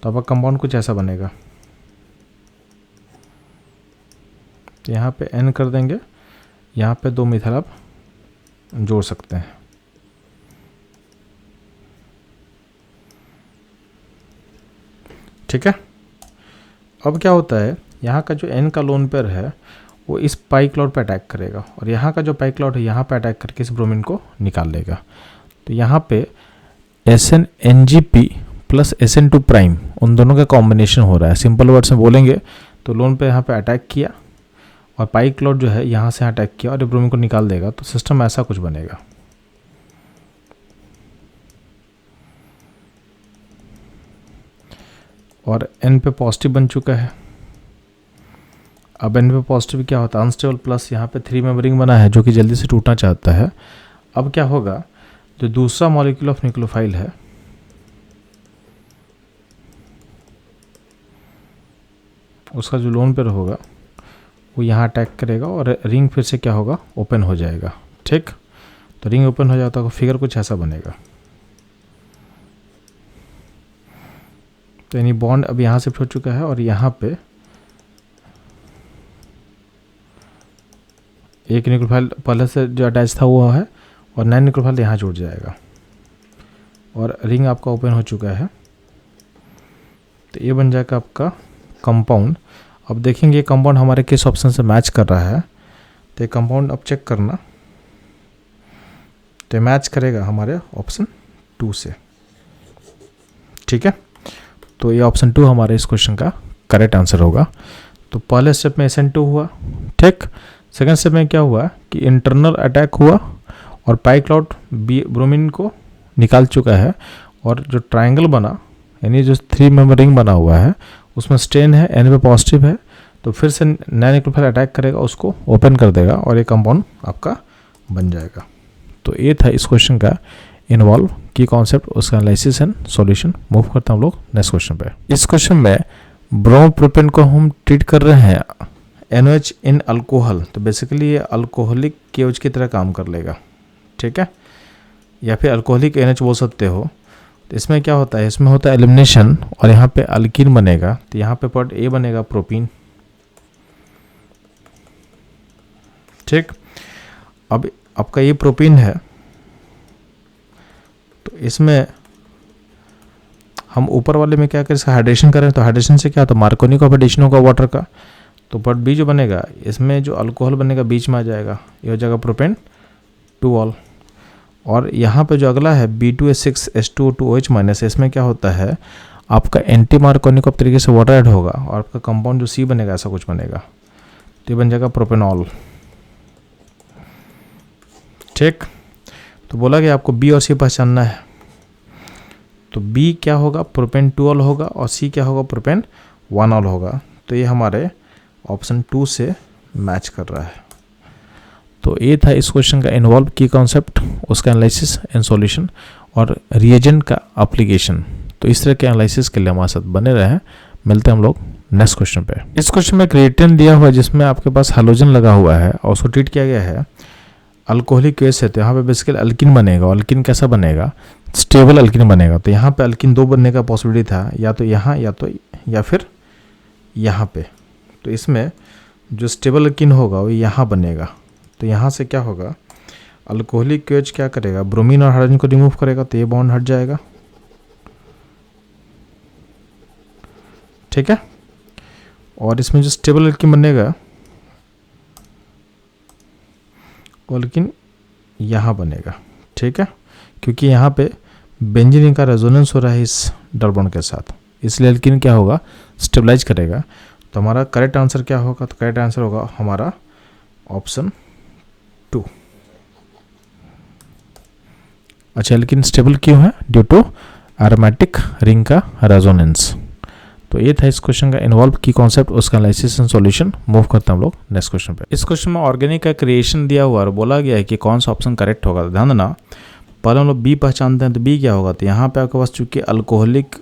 तो आपका कंपाउंड कुछ ऐसा बनेगा। तो यहाँ पे N कर देंगे, यहाँ पे 2 मिथाइल आप जोड़ सकते हैं। ठीक है, अब क्या होता है यहाँ का जो N का लोन पेयर है वो इस पाई क्लाउड पे अटैक करेगा और यहाँ का जो पाई क्लाउड है यहाँ पे अटैक करके इस ब्रोमीन को निकाल लेगा। तो यहाँ पे SNNGP प्लस SN2 प्राइम उन दोनों का कॉम्बिनेशन हो रहा है। सिंपल वर्ड्स में बोलेंगे तो लोन पे यहाँ पे अटैक किया और पाई क्लाउड जो है यहाँ से अटैक किया और ये ब्रोमीन को निकाल देगा। तो सिस्टम ऐसा कुछ बनेगा। और N पे पॉजिटिव बन चुका है। अब N पे पॉजिटिव क्या होता है, अनस्टेबल प्लस यहाँ पे 3 मेंबर रिंग बना है जो कि जल्दी से टूटना चाहता है। अब क्या होगा, जो दूसरा मॉलिक्यूल ऑफ न्यूक्लियोफाइल है उसका जो लोन पेयर होगा वो यहाँ अटैक करेगा और रिंग फिर से क्या होगा, ओपन हो जाएगा। ठीक, तो रिंग ओपन हो जाता है, फिगर कुछ ऐसा बनेगा। तो यानी बॉन्ड अब यहाँ शिफ्ट हो चुका है और यहाँ पे एक न्यूक्लियोफाइल पहले से जो अटैच था वो है और 9 न्यूक्लियोफाइल यहाँ जुड़ जाएगा और रिंग आपका ओपन हो चुका है। तो ये बन जाएगा आपका कंपाउंड। अब देखेंगे ये कंपाउंड हमारे किस ऑप्शन से मैच कर रहा है। तो ये कंपाउंड अब चेक करना, तो मैच करेगा हमारे ऑप्शन 2 से। ठीक है, तो ये ऑप्शन 2 हमारे इस क्वेश्चन का करेक्ट आंसर होगा। तो पहले स्टेप में SN2 हुआ। ठीक, सेकेंड स्टेप में क्या हुआ कि इंटरनल अटैक हुआ और पाई क्लाउड ब्रोमीन को निकाल चुका है और जो ट्रायंगल बना यानी जो 3 मेंबर रिंग बना हुआ है उसमें स्ट्रेन है, N पे पॉजिटिव है। तो फिर से 9 न्यूक्लियोफाइल अटैक करेगा, उसको ओपन कर देगा और ये कंपाउंड आपका बन जाएगा। तो ये था इस क्वेश्चन का इन्वॉल्व की कॉन्सेप्ट, उसका एनालिसिस एंड सॉल्यूशन। मूव करता हम लोग नेक्स्ट क्वेश्चन पे। इस क्वेश्चन में ब्रोमोप्रोपेन को हम ट्रीट कर रहे हैं NOH इन अल्कोहल। तो बेसिकली ये अल्कोहलिक KOH की तरह काम कर लेगा। ठीक है, या फिर अल्कोहलिक NH बोल सकते हो। तो इसमें क्या होता है, इसमें होता है एलिमिनेशन और यहाँ पे अल्कीन बनेगा। तो यहाँ पे पार्ट A बनेगा प्रोपीन। ठीक, अब आपका ये प्रोपीन है तो इसमें हम ऊपर वाले में क्या करें, इसका हाइड्रेशन करें। तो हाइड्रेशन से क्या होता है, मार्कोनी का हाइड्रेशन होगा वाटर का। तो पार्ट B जो बनेगा इसमें जो अल्कोहल बनेगा बीच में आ जाएगा, ये हो जाएगा प्रोपेन 2 ऑल। और यहाँ पे जो अगला है B2H6H2O2OH माइनस, इसमें क्या होता है आपका एंटी मार्कोनिक तरीके से वाटर ऐड होगा और आपका कंपाउंड जो C बनेगा ऐसा कुछ बनेगा। तो ये बन जाएगा प्रोपेनॉल। ठीक, तो बोला कि आपको बी और सी पहचानना है। तो बी क्या होगा, प्रोपेन 2 ऑल होगा, और सी क्या होगा, प्रोपेन 1 ऑल होगा। तो ये हमारे ऑप्शन 2 से मैच कर रहा है। तो ये था इस क्वेश्चन का इन्वॉल्व की कॉन्सेप्ट, उसका एनालिसिस एंड सॉल्यूशन और रिएजेंट का एप्लीकेशन। तो इस तरह के एनालिसिस के लिए हमारे साथ बने रहे। मिलते हैं हम लोग नेक्स्ट क्वेश्चन पे। इस क्वेश्चन में क्रिएटिन दिया हुआ है जिसमें आपके पास हैलोजन लगा हुआ है और उसको ट्रीट किया गया है अल्कोहलिक केस है। तो यहाँ पे बेसिकली अल्किन बनेगा। अल्किन कैसा बनेगा, स्टेबल अल्किन बनेगा। तो यहाँ पे अल्किन 2 बनने का पॉसिबिलिटी था, या तो यहाँ या फिर यहाँ पे। तो इसमें जो स्टेबल अल्किन होगा वो यहाँ बनेगा। तो यहाँ से क्या होगा, अल्कोहलिक केज क्या करेगा, ब्रोमीन और हाइड्रोजन को रिमूव करेगा, तो ये बॉन्ड हट जाएगा। ठीक है। और इसमें जो स्टेबल अल्किन बनेगा वो अल्किन यहाँ बनेगा। ठीक है, क्योंकि यहाँ पे बेंजीन का रेजोनेंस हो रहा है इस डबल बॉन्ड के साथ, इसलिए अल्किन क्या होगा, स्टेबलाइज करेगा। तो हमारा करेक्ट आंसर क्या होगा, तो करेक्ट आंसर होगा हमारा ऑप्शन 2। अच्छा, लेकिन स्टेबल क्यों है, ड्यू टू एरोमेटिक रिंग का रेजोनेंस। तो ये था इस क्वेश्चन का इन्वॉल्व की कॉन्सेप्ट, उसका एनालिसिस एंड सॉल्यूशन। मूव करते हैं हम लोग नेक्स्ट क्वेश्चन पे। इस क्वेश्चन में ऑर्गेनिक का क्रिएशन दिया हुआ और बोला गया है कि कौन सा ऑप्शन करेक्ट होगा। ध्यान देना, पहले हम लोग बी पहचानते हैं। तो बी क्या होगा, तो यहाँ पे आपके पास चूंकि अल्कोहलिक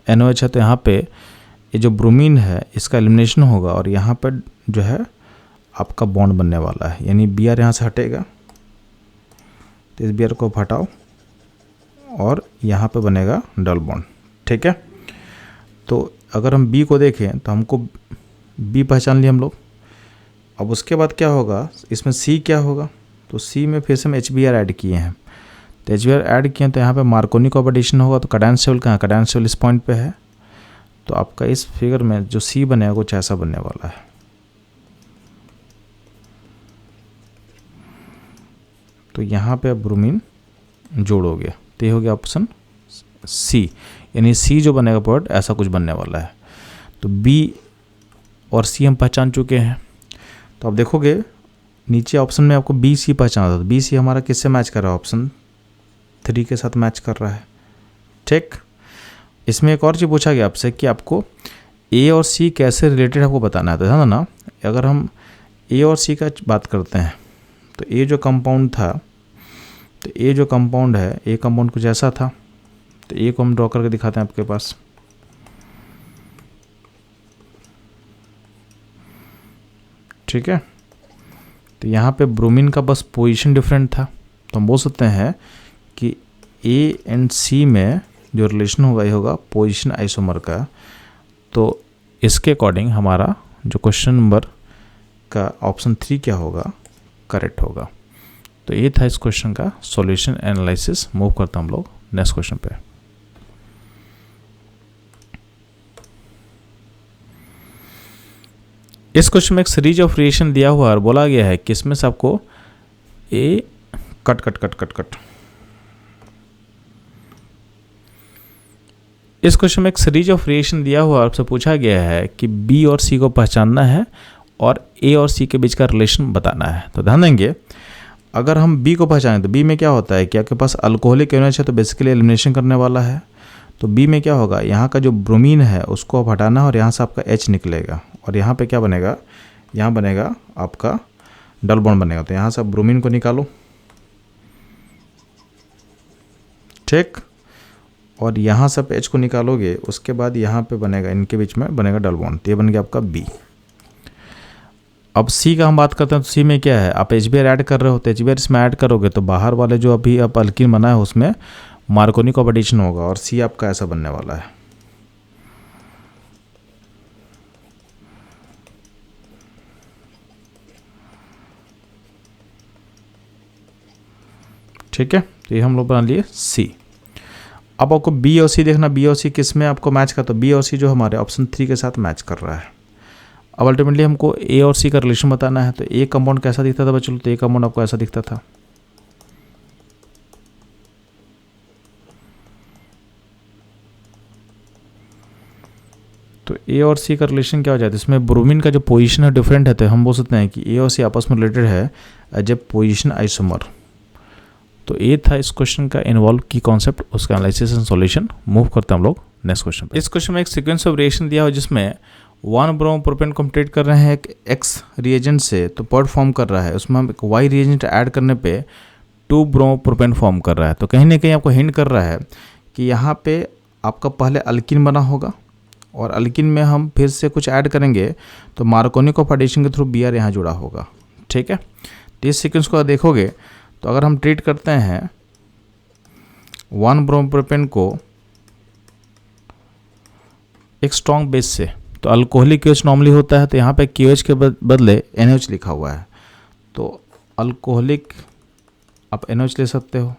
NOH है, तो यहाँ पे ये जो ब्रोमीन है इसका एलिमिनेशन होगा और यहाँ पर जो है आपका बॉन्ड बनने वाला है, यानी Br यहाँ से हटेगा। तो इस Br को हटाओ और यहाँ पे बनेगा डबल बॉन्ड। ठीक है, तो अगर हम बी को देखें तो हमको बी पहचान लिया हम लोग। अब उसके बाद क्या होगा, इसमें सी क्या होगा, तो सी में फिर से हम HBr ऐड किए हैं। तो HBr ऐड किए तो यहाँ पे मार्कोनी कॉम्बिनेशन होगा। तो कैडायन लेवल कहाँ, कैडायन लेवल इस पॉइंट पे है। तो आपका इस फिगर में जो सी बनेगा कुछ ऐसा बनने वाला है। तो यहाँ पे आप ब्रोमीन जोड़ोगे तो ये हो गया ऑप्शन सी, यानी सी जो बनेगा प्रोडक्ट ऐसा कुछ बनने वाला है। तो बी और सी हम पहचान चुके हैं। तो आप देखोगे नीचे ऑप्शन में आपको बी सी पहचाना था। तो बी सी हमारा किससे मैच कर रहा है, ऑप्शन 3 के साथ मैच कर रहा है। ठीक, इसमें एक और चीज़ पूछा गया आपसे कि आपको ए और सी कैसे रिलेटेड आपको बताना है। तो ध्यान देना, अगर हम ए और सी का बात करते हैं तो ए जो कंपाउंड था, तो ए जो कंपाउंड है, ए कंपाउंड कुछ ऐसा था। तो ए को हम ड्रॉ करके दिखाते हैं आपके पास। ठीक है, तो यहाँ पे ब्रोमीन का बस पोजीशन डिफरेंट था। तो हम बोल सकते हैं कि ए एंड सी में जो रिलेशन होगा ये होगा पोजीशन आइसोमर का। तो इसके अकॉर्डिंग हमारा जो क्वेश्चन नंबर का ऑप्शन 3 क्या होगा, करेक्ट होगा। तो ये था इस क्वेश्चन का सॉल्यूशन एनालिसिस। मूव करते हैं हम लोग नेक्स्ट क्वेश्चन पे। इस क्वेश्चन में एक सीरीज ऑफ रिएक्शन दिया हुआ और बोला गया है कि इसमें से आपको A cut cut cut cut cut इस क्वेश्चन में एक सीरीज ऑफ रिएक्शन दिया हुआ और आपसे पूछा गया है कि बी और सी को पहचानना है और ए और सी के बीच का रिलेशन बताना है। तो ध्यान देंगे, अगर हम बी को पहचानें तो बी में क्या होता है कि आपके पास अल्कोहलिक NOH है, तो बेसिकली एलिमिनेशन करने वाला है। तो बी में क्या होगा, यहाँ का जो ब्रोमीन है उसको आप हटाना है और यहाँ से आपका H निकलेगा और यहाँ पे क्या बनेगा, यहाँ बनेगा आपका डबल बॉन्ड बनेगा। तो यहाँ से आप ब्रोमीन को निकालो। ठीक, और यहाँ से आप H को निकालोगे, उसके बाद यहाँ पे बनेगा, इनके बीच में बनेगा डबल बॉन्ड। तो ये बन गया आपका बी। अब सी का हम बात करते हैं। तो सी में क्या है, आप HBr ऐड कर रहे हो, तो HBr इसमें ऐड करोगे तो बाहर वाले जो अभी आप अल्किन बना है उसमें मार्कोनी कॉम्बिनेशन होगा और सी आपका ऐसा बनने वाला है। ठीक है, तो ये हम लोग बना लिए सी। अब आपको बी और सी देखना, बी और सी किस में आपको मैच करता है। बी और सी जो हमारे ऑप्शन 3 के साथ मैच कर रहा है। अब अल्टीमेटली हमको ए और सी का रिलेशन बताना है। तो ए कंपाउंड कैसा दिखता था बच्चों, तो ए कंपाउंड आपको ऐसा दिखता था। तो ए और सी का रिलेशन क्या हो जाता है, इसमें ब्रोमीन का जो पोजीशन है डिफरेंट है। तो हम बोल सकते हैं कि ए और सी आपस में रिलेटेड है एज ए पोजीशन आइसोमर। तो ये था इस क्वेश्चन का इन्वॉल्व की कॉन्सेप्ट, उसका एनालिसिस एंड सॉल्यूशन। मूव करते हैं हम लोग नेक्स्ट क्वेश्चन पे। इस क्वेश्चन में एक सीक्वेंस ऑफ रिएक्शन दिया हो जिसमें 1 ब्रोमो प्रोपेन कंप्लीट कर रहे हैं एक एक्स रिएजेंट से, तो पॉड फॉर्म कर रहा है, उसमें हम एक वाई रिएजेंट ऐड करने पे 2 ब्रोमो प्रोपेन फॉर्म कर रहा है। तो कहीं ना कहीं आपको हिंट कर रहा है कि यहाँ पे आपका पहले अल्किन बना होगा और अल्किन में हम फिर से कुछ ऐड करेंगे तो मार्कोनी ऑफ एडिशन के थ्रू Br यहाँ जुड़ा होगा। ठीक है, तो इस सीक्वेंस को देखोगे तो अगर हम ट्रीट करते हैं 1 ब्रोमो प्रोपेन को एक स्ट्रॉन्ग बेस से, तो अल्कोहलिक KOH नॉर्मली होता है, तो यहाँ पे KOH के बदले NH लिखा हुआ है, तो अल्कोहलिक आप NH ले सकते हो।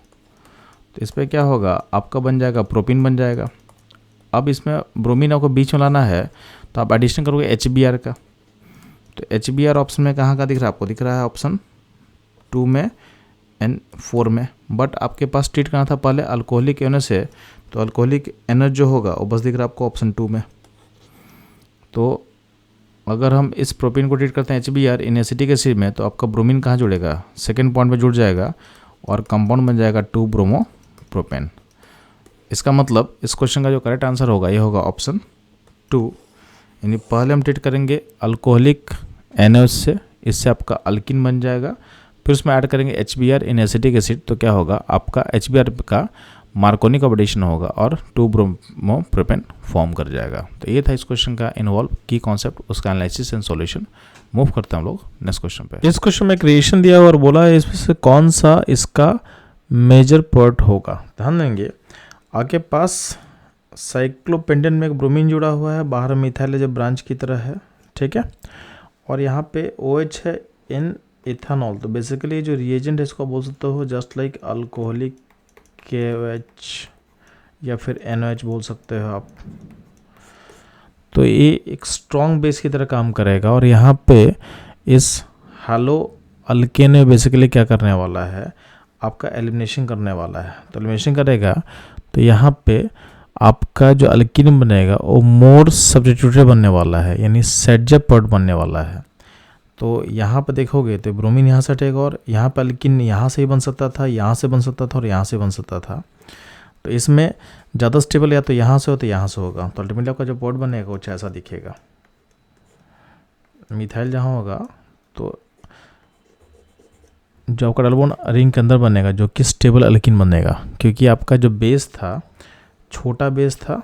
तो इस पर क्या होगा, आपका बन जाएगा प्रोपीन बन जाएगा। अब इसमें ब्रोमीन आपको बीच में लाना है तो आप एडिशन करोगे HBr का, तो HBr ऑप्शन में कहाँ का दिख रहा है, आपको दिख रहा है ऑप्शन 2 में N4 में, बट आपके पास ट्रीट करना था पहले अल्कोहलिक NH से, तो अल्कोहलिक NH जो होगा वो बस दिख रहा है आपको ऑप्शन 2 में। तो अगर हम इस प्रोपीन को ट्रीट करते हैं HBr इन एसिटिक एसिड में, तो आपका ब्रोमीन कहाँ जुड़ेगा, सेकेंड पॉइंट में जुड़ जाएगा और कंपाउंड बन जाएगा 2 ब्रोमो प्रोपेन। इसका मतलब इस क्वेश्चन का जो करेक्ट आंसर होगा ये होगा ऑप्शन 2, यानी पहले हम ट्रीट करेंगे अल्कोहलिक NH से, इससे आपका अल्किन बन जाएगा, फिर उसमें ऐड करेंगे HBr इन एसिटिक एसिड, तो क्या होगा आपका HBr का मार्कोनी ऑफ एडिशन होगा और 2 ब्रोमो प्रोपेन फॉर्म कर जाएगा। तो ये था इस क्वेश्चन का इन्वॉल्व की कॉन्सेप्ट, उसका एनालिसिस एंड सॉल्यूशन। मूव करते हैं हम लोग नेक्स्ट क्वेश्चन पे। इस क्वेश्चन में एक रिएक्शन दिया हुआ और बोला है इसमें से कौन सा इसका मेजर प्रोडक्ट होगा। ध्यान देंगे आपके पास साइक्लोपेंटेन में एक ब्रोमीन जुड़ा हुआ है, बाहर मिथाइल जब ब्रांच की तरह है, ठीक है, और यहाँ पे OH है इन इथानॉल। तो बेसिकली जो रिएजेंट है इसको बोल सकते हो जस्ट लाइक अल्कोहलिक KOH या फिर NOH बोल सकते हो आप। तो ये एक स्ट्रॉन्ग बेस की तरह काम करेगा और यहाँ पे इस हैलो अल्केन में बेसिकली क्या करने वाला है, आपका एलिमिनेशन करने वाला है। तो एलिमिनेशन करेगा तो यहाँ पे आपका जो अल्कीन बनेगा वो मोर सब्स्टिट्यूटेड बनने वाला है, यानी सेटजेप प्रोडक्ट बनने वाला है। तो यहाँ पे देखोगे तो ब्रोमीन यहाँ से हटेगा और यहाँ पे अल्कीन यहाँ से ही बन सकता था, यहाँ से बन सकता था और यहाँ से बन सकता था। तो इसमें ज़्यादा स्टेबल या तो यहाँ से हो तो यहाँ से होगा, तो अल्टीमेटली आपका जो प्रोडक्ट बनेगा कुछ ऐसा दिखेगा। मिथाइल जहाँ होगा तो जो आपका डबल बॉन्ड रिंग के अंदर बनेगा जो कि स्टेबल अल्कीन बनेगा, क्योंकि आपका जो बेस था छोटा बेस था,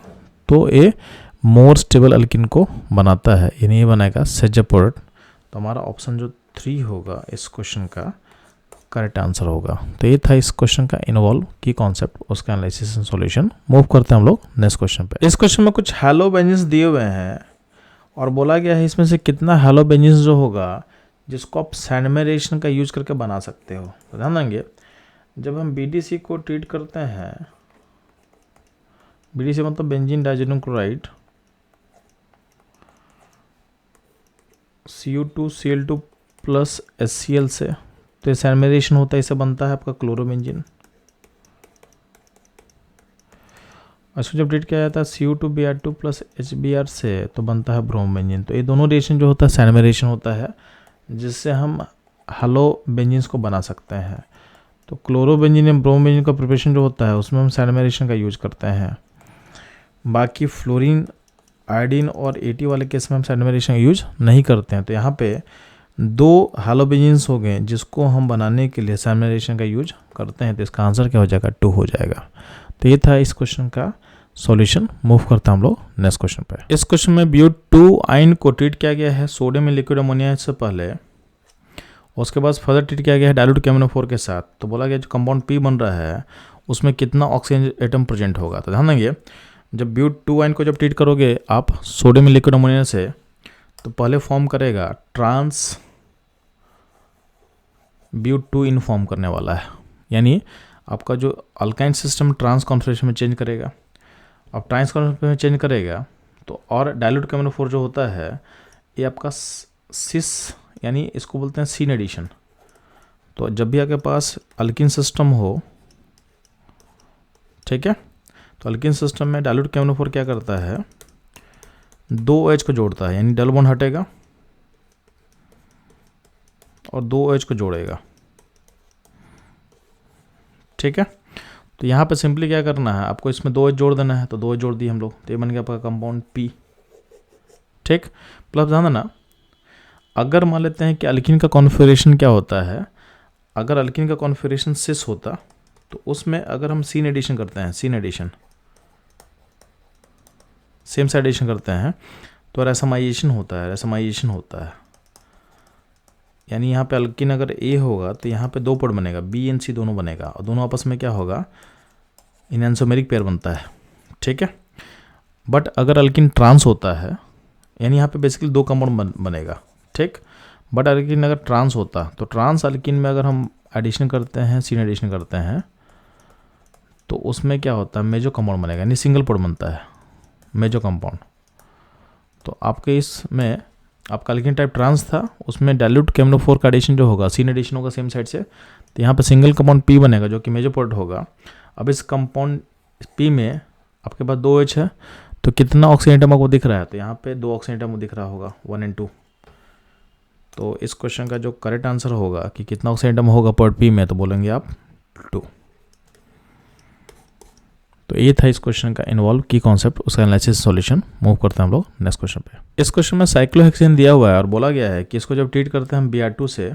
तो ये मोर स्टेबल अल्कीन को बनाता है, यानी ये बनाएगा सेटजेप प्रोडक्ट। तो हमारा ऑप्शन जो 3 होगा इस क्वेश्चन का करेक्ट आंसर होगा। तो ये था इस क्वेश्चन का इन्वॉल्व की कॉन्सेप्ट, उसका एनालिसिस एंड सॉल्यूशन। मूव करते हैं हम लोग नेक्स्ट क्वेश्चन पे। इस क्वेश्चन में कुछ हैलो बेंजीन्स दिए हुए हैं और बोला गया है इसमें से कितना हैलो बेंजीन्स जो होगा जिसको आप सैंडमेरेशन का यूज करके बना सकते हो। तो ध्यान देंगे जब हम BDC को ट्रीट करते हैं, BDC मतलब benzene डाइजेनियम chloride, Cu2Cl2 plus HCl से, तो ये सैंडमेरेशन होता है, इसे बनता है आपका क्लोरोबेंजीन। इसको जब ट्रीट किया जाता है Cu2Br2 प्लस HBr से, तो बनता है ब्रोमोबेंजीन। तो ये दोनों रिएक्शन जो होता है सैंडमेरेशन होता है, जिससे हम हैलो बेंजीन्स को बना सकते हैं। तो क्लोरोबेंजीन या ब्रोमोबेंजीन का प्रिपरेशन जो होता है उसमें हम सैंडमेरेशन का यूज करते हैं। बाकी फ्लोरीन, आयोडीन और AT वाले केस में हम सैंडमेरेशन का यूज नहीं करते हैं। तो यहाँ पे 2 हैलोबेंजीन्स हो गए जिसको हम बनाने के लिए सैंडमेरेशन का यूज करते हैं, तो इसका आंसर क्या हो जाएगा, 2 हो जाएगा। तो ये था इस क्वेश्चन का सॉल्यूशन। मूव करते हैं हम लोग नेक्स्ट क्वेश्चन पे। इस क्वेश्चन में BU2 आयन को ट्रीट किया गया है सोडियम में लिक्विड अमोनिया से पहले, उसके बाद फर्दर ट्रीट किया गया है डाइल्यूट KMnO4 के साथ। तो बोला गया जो कंपाउंड P बन रहा है उसमें कितना ऑक्सीजन एटम प्रेजेंट होगा। तो ध्यान देंगे जब BU2 आयन को जब ट्रीट करोगे आप सोडियम में लिक्विड अमोनिया से, तो पहले फॉर्म करेगा ट्रांस BU2 इन फॉर्म करने वाला है, यानी आपका जो अल्काइन सिस्टम ट्रांस कॉन्फिगरेशन में चेंज करेगा। अब ट्रांस कॉन्फिगरेशन में चेंज करेगा तो और डाइल्यूट KMnO4 जो होता है ये आपका सिस, यानी इसको बोलते हैं सीन एडिशन। तो जब भी आपके पास अल्किन सिस्टम हो, ठीक है, तो अल्किन सिस्टम में डाइल्यूट KMnO4 क्या करता है, 2 OH को जोड़ता है, यानी डबल बॉन्ड हटेगा और 2 OH को जोड़ेगा। ठीक है। तो यहाँ पे सिंपली क्या करना है, आपको इसमें 2H जोड़ देना है, तो 2H जोड़ दिए हम लोग, तो ये बन गया आपका कंपाउंड P। ठीक, प्लस ध्यान देना, अगर मान लेते हैं कि अल्कीन का कॉन्फ़िगरेशन क्या होता है, अगर अल्कीन का कॉन्फ़िगरेशन सिस होता तो उसमें अगर हम सीन एडिशन करते हैं, syn addition same side addition करते हैं तो रेसमाइजेशन होता है, रेसमाइजेशन होता है। यानी यहाँ पे अल्कीन अगर A होगा तो यहाँ पे 2 पॉइंट बनेगा, B एंड C दोनों बनेगा, और दोनों आपस में क्या होगा, इनएंसोमेरिक पेयर बनता है। ठीक है, बट अगर अल्कीन ट्रांस होता है, यानी यहाँ पे बेसिकली 2 कंपाउंड बनेगा। ठीक, बट अल्कीन अगर ट्रांस होता तो ट्रांस अल्कीन में अगर हम एडिशन करते हैं, सीन एडिशन करते हैं, तो उसमें क्या होता है, मेजो कंपाउंड बनेगा, यानी सिंगल पॉइंट बनता है, मेजो कंपाउंड। तो आपके इसमें आपका अल्कीन टाइप ट्रांस था, उसमें डाइल्यूट केमनोफोर का एडिशन जो होगा, सीन एडिशन होगा सेम साइड से, तो यहाँ पे सिंगल कंपाउंड P बनेगा जो कि मेजर पॉइंट होगा। अब इस कंपाउंड P में आपके पास 2H है, तो कितना ऑक्सीजन एटम आपको दिख रहा है, तो यहाँ पे 2 ऑक्सीजन एटम दिख रहा होगा, 1 और 2। तो इस क्वेश्चन का जो करेक्ट आंसर होगा कि कितना ऑक्सीजन एटम होगा पॉइंट P में, तो बोलेंगे आप 2। तो ये था इस क्वेश्चन का इन्वॉल्व की कॉन्सेप्ट, उसका एनालिसिस सॉल्यूशन। मूव करते हैं हम लोग नेक्स्ट क्वेश्चन पे। इस क्वेश्चन में साइक्लोहेक्सेन दिया हुआ है और बोला गया है कि इसको जब ट्रीट करते हैं हम Br2 से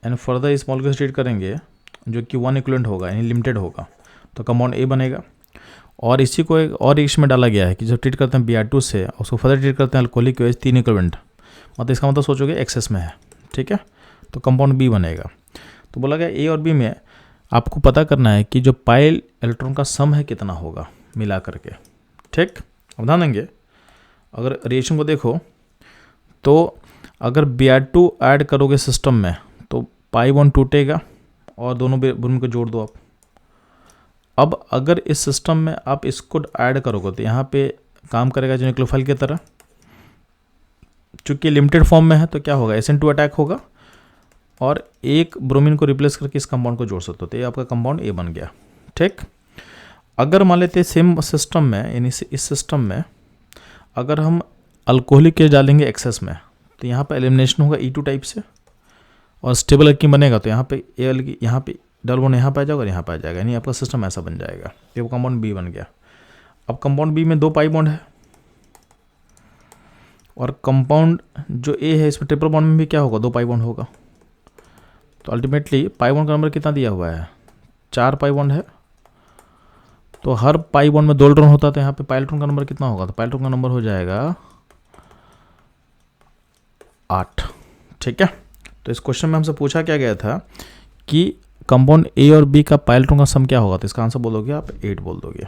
एंड फर्दर इस मॉलिक्यूल से ट्रीट करेंगे जो कि 1 इक्विवेलेंट होगा, यानी लिमिटेड होगा, तो कंपाउंड A बनेगा। और इसी को एक और इसमें डाला गया है कि जब ट्रीट करते हैं Br2 से, उसको फर्दर ट्रीट करते हैं अल्कोहलिक OH 3 इक्विवेलेंट, मतलब इसका मतलब सोचोगे एक्सेस में है। ठीक है, तो कंपाउंड B बनेगा। तो बोला गया A और B में आपको पता करना है कि जो पाइल इलेक्ट्रॉन का सम है कितना होगा मिला करके। ठीक, अब ध्यान देंगे, अगर रिएक्शन को देखो तो अगर Br2 ऐड करोगे सिस्टम में तो पाई बॉन्ड टूटेगा और दोनों ब्रोमीन को जोड़ दो आप। अब अगर इस सिस्टम में आप इसको ऐड करोगे तो यहाँ पे काम करेगा जो न्यूक्लियोफाइल की तरह, चूंकि लिमिटेड फॉर्म में है तो क्या होगा, SN2 अटैक होगा और एक ब्रोमीन को रिप्लेस करके इस कंपाउंड को जोड़ सकते हो, तो ये आपका कंपाउंड A बन गया। ठीक, अगर मान लेते हैं सेम सिस्टम में, यानी इस सिस्टम में अगर हम अल्कोहलिक के डालेंगे एक्सेस में, तो यहाँ पर एलिमिनेशन होगा E2 टाइप से और स्टेबल अल्कीन बनेगा, तो यहाँ पे यहाँ पे डबल बॉन्ड यहाँ पे आ जाएगा और यहाँ पे आ जाएगा, यानी आपका सिस्टम ऐसा बन जाएगा। ये वो कंपाउंड B बन गया। अब कंपाउंड B में 2 पाई बॉन्ड है और कंपाउंड जो A है इसमें ट्रिपल बॉन्ड में भी क्या होगा, 2 पाई बॉन्ड होगा। तो अल्टीमेटली पाई बॉन्ड का नंबर कितना दिया हुआ है, 4 पाई बॉन्ड है। तो हर पाई बॉन्ड में 2 इलेक्ट्रॉन होता है, तो यहाँ पे पाई इलेक्ट्रॉन का नंबर कितना होगा, तो पाई इलेक्ट्रॉन का नंबर हो जाएगा 8। ठीक है, तो इस क्वेश्चन में हमसे पूछा क्या गया था कि कंपाउंड A और B का पाई इलेक्ट्रॉन का सम क्या होगा, तो इसका आंसर बोलोगे आप 8 बोल दोगे।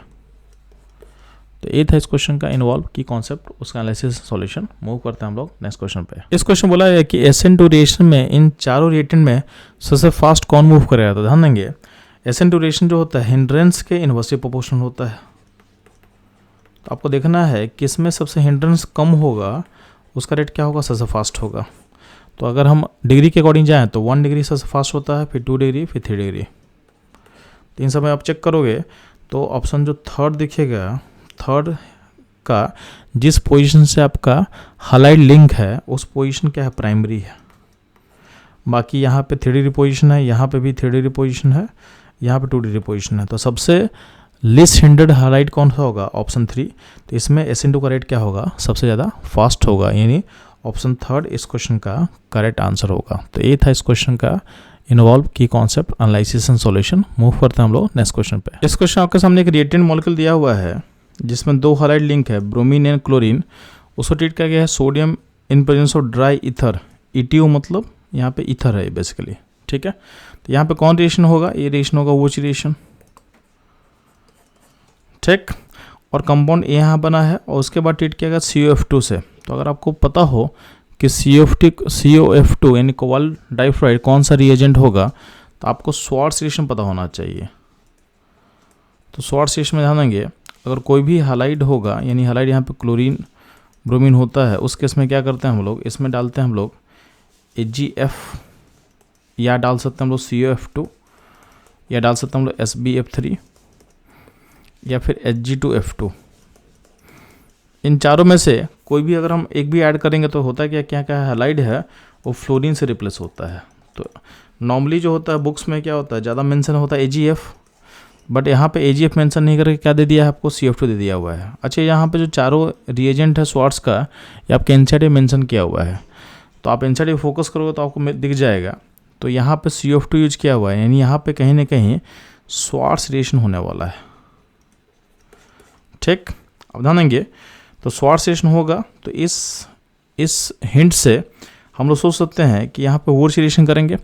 तो ये था इस क्वेश्चन का इन्वॉल्व की कॉन्सेप्ट, उसका एनालिसिस सॉल्यूशन। मूव करते हैं हम लोग नेक्स्ट क्वेश्चन पे। इस क्वेश्चन बोला है कि SN2 रिएक्शन में इन चारों रिएक्टेंट में सबसे फास्ट कौन मूव करेगा, तो ध्यान देंगे SN2 रिएक्शन जो होता है हिंड्रेंस के इन्वर्सली प्रोपोर्शनल होता है। तो आपको देखना है कि इसमें सबसे हिंड्रेंस कम होगा उसका रेट क्या होगा, सबसे फास्ट होगा। तो अगर हम डिग्री के अकॉर्डिंग जाएँ तो 1 डिग्री सबसे फास्ट होता है, फिर 2 डिग्री, फिर 3 डिग्री। तो इन सब में आप चेक करोगे तो ऑप्शन जो थर्ड दिखेगा, थर्ड का जिस पोजीशन से आपका हालाइड लिंक है उस पोजीशन क्या है, प्राइमरी है। बाकी यहाँ पे 3 डिग्री पोजीशन है, यहाँ पे भी 3 डिग्री पोजीशन है, यहाँ पे 2 डिग्री पोजीशन है। तो सबसे लिस्ट हिंडेड हालाइड कौन सा होगा, ऑप्शन 3। तो इसमें SN2 का रेट क्या होगा, सबसे ज़्यादा फास्ट होगा, यानी ऑप्शन थर्ड इस क्वेश्चन का करेक्ट आंसर होगा। तो ये था इस क्वेश्चन का इन्वॉल्व की concept, analysis and solution. Move करते हैं हम लोग नेक्स्ट क्वेश्चन पे। इस क्वेश्चन आपके सामने एक रिएक्टेंट मॉलिक्यूल दिया हुआ है जिसमें 2 हालाइड लिंक है, ब्रोमीन एंड क्लोरीन। उसको ट्रीट किया गया है sodium in presence of dry ether, ETO मतलब यहाँ पे ईथर है बेसिकली। ठीक है, तो यहाँ पे कौन रिएक्शन होगा, ये रिएक्शन होगा वोच रिएक्शन। ठीक, और कंपाउंड A यहाँ बना है और उसके बाद ट्रीट किया गया COF2 से। तो अगर आपको पता हो कि COF2 यानी कोबाल्ट डाइफ्लोराइड कौन सा रिएजेंट होगा, तो आपको स्वार्ट्ज रिएक्शन पता होना चाहिए। तो स्वार्ट्ज रिएक्शन में ध्यान देंगे, अगर कोई भी हालाइड होगा, यानी हालाइड यहाँ पे क्लोरीन ब्रोमीन होता है, उस केस में क्या करते हैं हम लोग, इसमें डालते हैं हम लोग AgF, या डाल सकते हैं हम लोग COF2, या डाल सकते हैं हम लोग SbF3, या फिर Hg2F2। इन चारों में से कोई भी अगर हम एक भी ऐड करेंगे तो होता है क्या क्या क्या हालाइड है वो फ्लोरीन से रिप्लेस होता है। तो नॉर्मली जो होता है बुक्स में क्या होता है, ज़्यादा मेंशन होता है AgF, बट यहाँ पे AgF मेंशन नहीं करके क्या दे दिया है आपको, CF2 दे दिया हुआ है। अच्छा, यहाँ पे जो चारों रिएजेंट है स्वार्ट्स का, ये आपके एनसीईआरटी मेंशन किया हुआ है, तो आप एनसीईआरटी फोकस करोगे तो आपको दिख जाएगा। तो यहाँ पे CF2 यूज किया हुआ है, यानी यहाँ पे कहीं ना कहीं स्वार्ट्स रिएक्शन होने वाला है। ठीक, अब ध्यान देंगे, तो स्वार्ट्स रिएक्शन होगा, तो इस हिंट से हम लोग सोच सकते हैं कि यहाँ पे वो रिएक्शन करेंगे।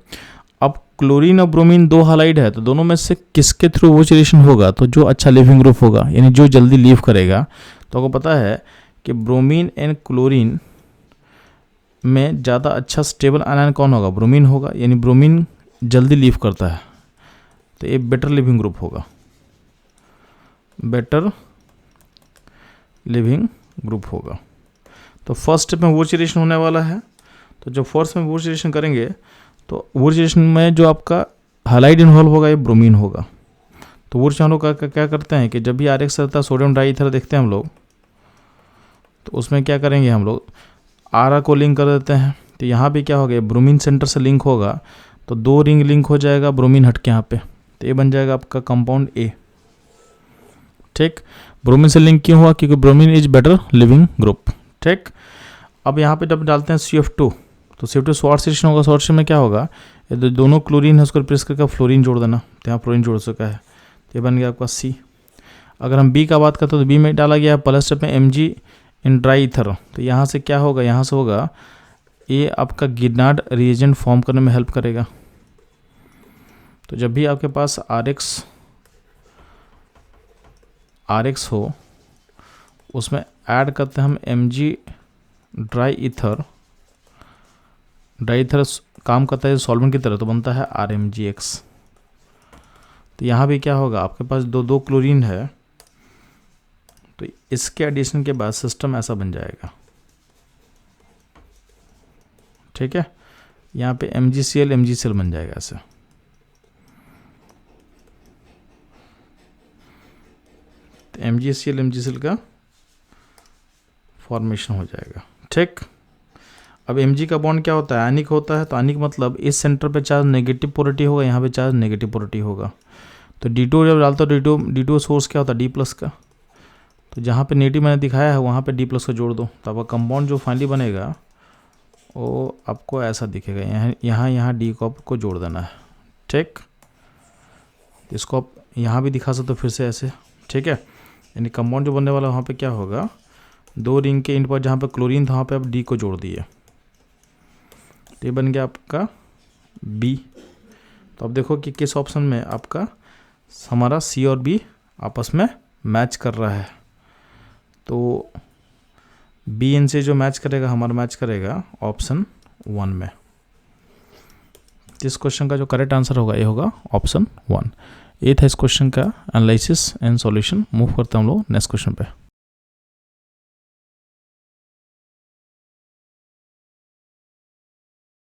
अब क्लोरीन और ब्रोमीन दो हालाइड है, तो दोनों में से किसके थ्रू वो रिएक्शन होगा, तो जो अच्छा लिविंग ग्रुप होगा, यानी जो जल्दी लीव करेगा। तो आपको पता है कि ब्रोमीन एंड क्लोरीन में ज़्यादा अच्छा स्टेबल आयन कौन होगा, ब्रोमीन होगा, यानी ब्रोमीन जल्दी लीव करता है, तो ये बेटर लिविंग ग्रुप होगा, बेटर लिविंग ग्रुप होगा। तो फर्स्ट स्टेप में वो रिएक्शन होने वाला है। तो जब फर्स्ट में वो रिएक्शन करेंगे तो वो रिएक्शन में जो आपका हालाइड इन्वॉल्व होगा ये ब्रोमीन होगा। तो वो रिएक्शन हम लोग क्या करते हैं कि जब भी RX रहता है, सोडियम डाईईथर देखते हैं हम लोग, तो उसमें क्या करेंगे हम लोग, आरा को लिंक कर देते हैं। तो यहाँ भी क्या होगा, ब्रोमीन सेंटर से लिंक होगा, तो 2 रिंग लिंक हो जाएगा ब्रोमीन हट के यहाँ पे, तो ये बन जाएगा आपका कंपाउंड A। ठीक, ब्रोमीन से लिंक क्यों हुआ, क्योंकि bromine is better leaving group. ठीक, अब यहाँ पे जब डालते हैं CF2, तो CF2 स्वार्ट्स रिएक्शन होगा। स्वार्ट्स में क्या होगा, ये दोनों क्लोरीन है, उसको रिप्लेस करके फ्लोरीन जोड़ देना, तो यहाँ फ्लोरीन जोड़ चुका है, तो ये बन गया आपका C। अगर हम B का बात करते हैं तो B में डाला गया पहले स्टेप में Mg इन ड्राई ईथर, तो यहाँ से क्या होगा, यहाँ से होगा ये आपका गिनार्ड रिएजेंट फॉर्म करने में हेल्प करेगा। तो जब भी आपके पास RX हो, उसमें ऐड करते हैं हम Mg ड्राई ईथर काम करता है सॉल्वेंट की तरह, तो बनता है RMgX। तो यहाँ भी क्या होगा, आपके पास दो क्लोरीन है, तो इसके एडिशन के बाद सिस्टम ऐसा बन जाएगा। ठीक है, यहाँ पे MgCl बन जाएगा ऐसे। तो MgCl का फॉर्मेशन हो जाएगा। ठीक, अब Mg का बॉन्ड क्या होता है, आयनिक होता है। तो आयनिक मतलब इस सेंटर पे चार्ज नेगेटिव पोलरिटी होगा, यहाँ पे चार्ज नेगेटिव पोलरिटी होगा। तो D2 जब डालता हो, D2 सोर्स क्या होता है, D+ का, तो जहाँ पे नेगेटिव मैंने दिखाया है वहाँ पे D+ को जोड़ दो, तो आपका कंपाउंड जो फाइनली बनेगा वो आपको ऐसा दिखेगा। यहाँ D को आपको जोड़ देना है। ठीक, इसको आप यहाँ भी दिखा सकते हो फिर से ऐसे। ठीक है, यानी कंपाउंड जो बनने वाला वहाँ पे क्या होगा, 2 रिंग के इन पर जहाँ पे क्लोरीन था वहाँ पे आप D को जोड़ दिए, तो ये बन गया आपका B। तो अब देखो कि किस ऑप्शन में आपका हमारा C और B आपस में मैच कर रहा है। तो B इन से जो मैच करेगा, हमारा मैच करेगा ऑप्शन 1 में। इस क्वेश्चन का जो करेक्ट आंसर होगा ये होगा ऑप्शन 1। ये था इस क्वेश्चन का एनालिसिस एंड सॉल्यूशन। मूव करते हैं हम लोग नेक्स्ट क्वेश्चन पे।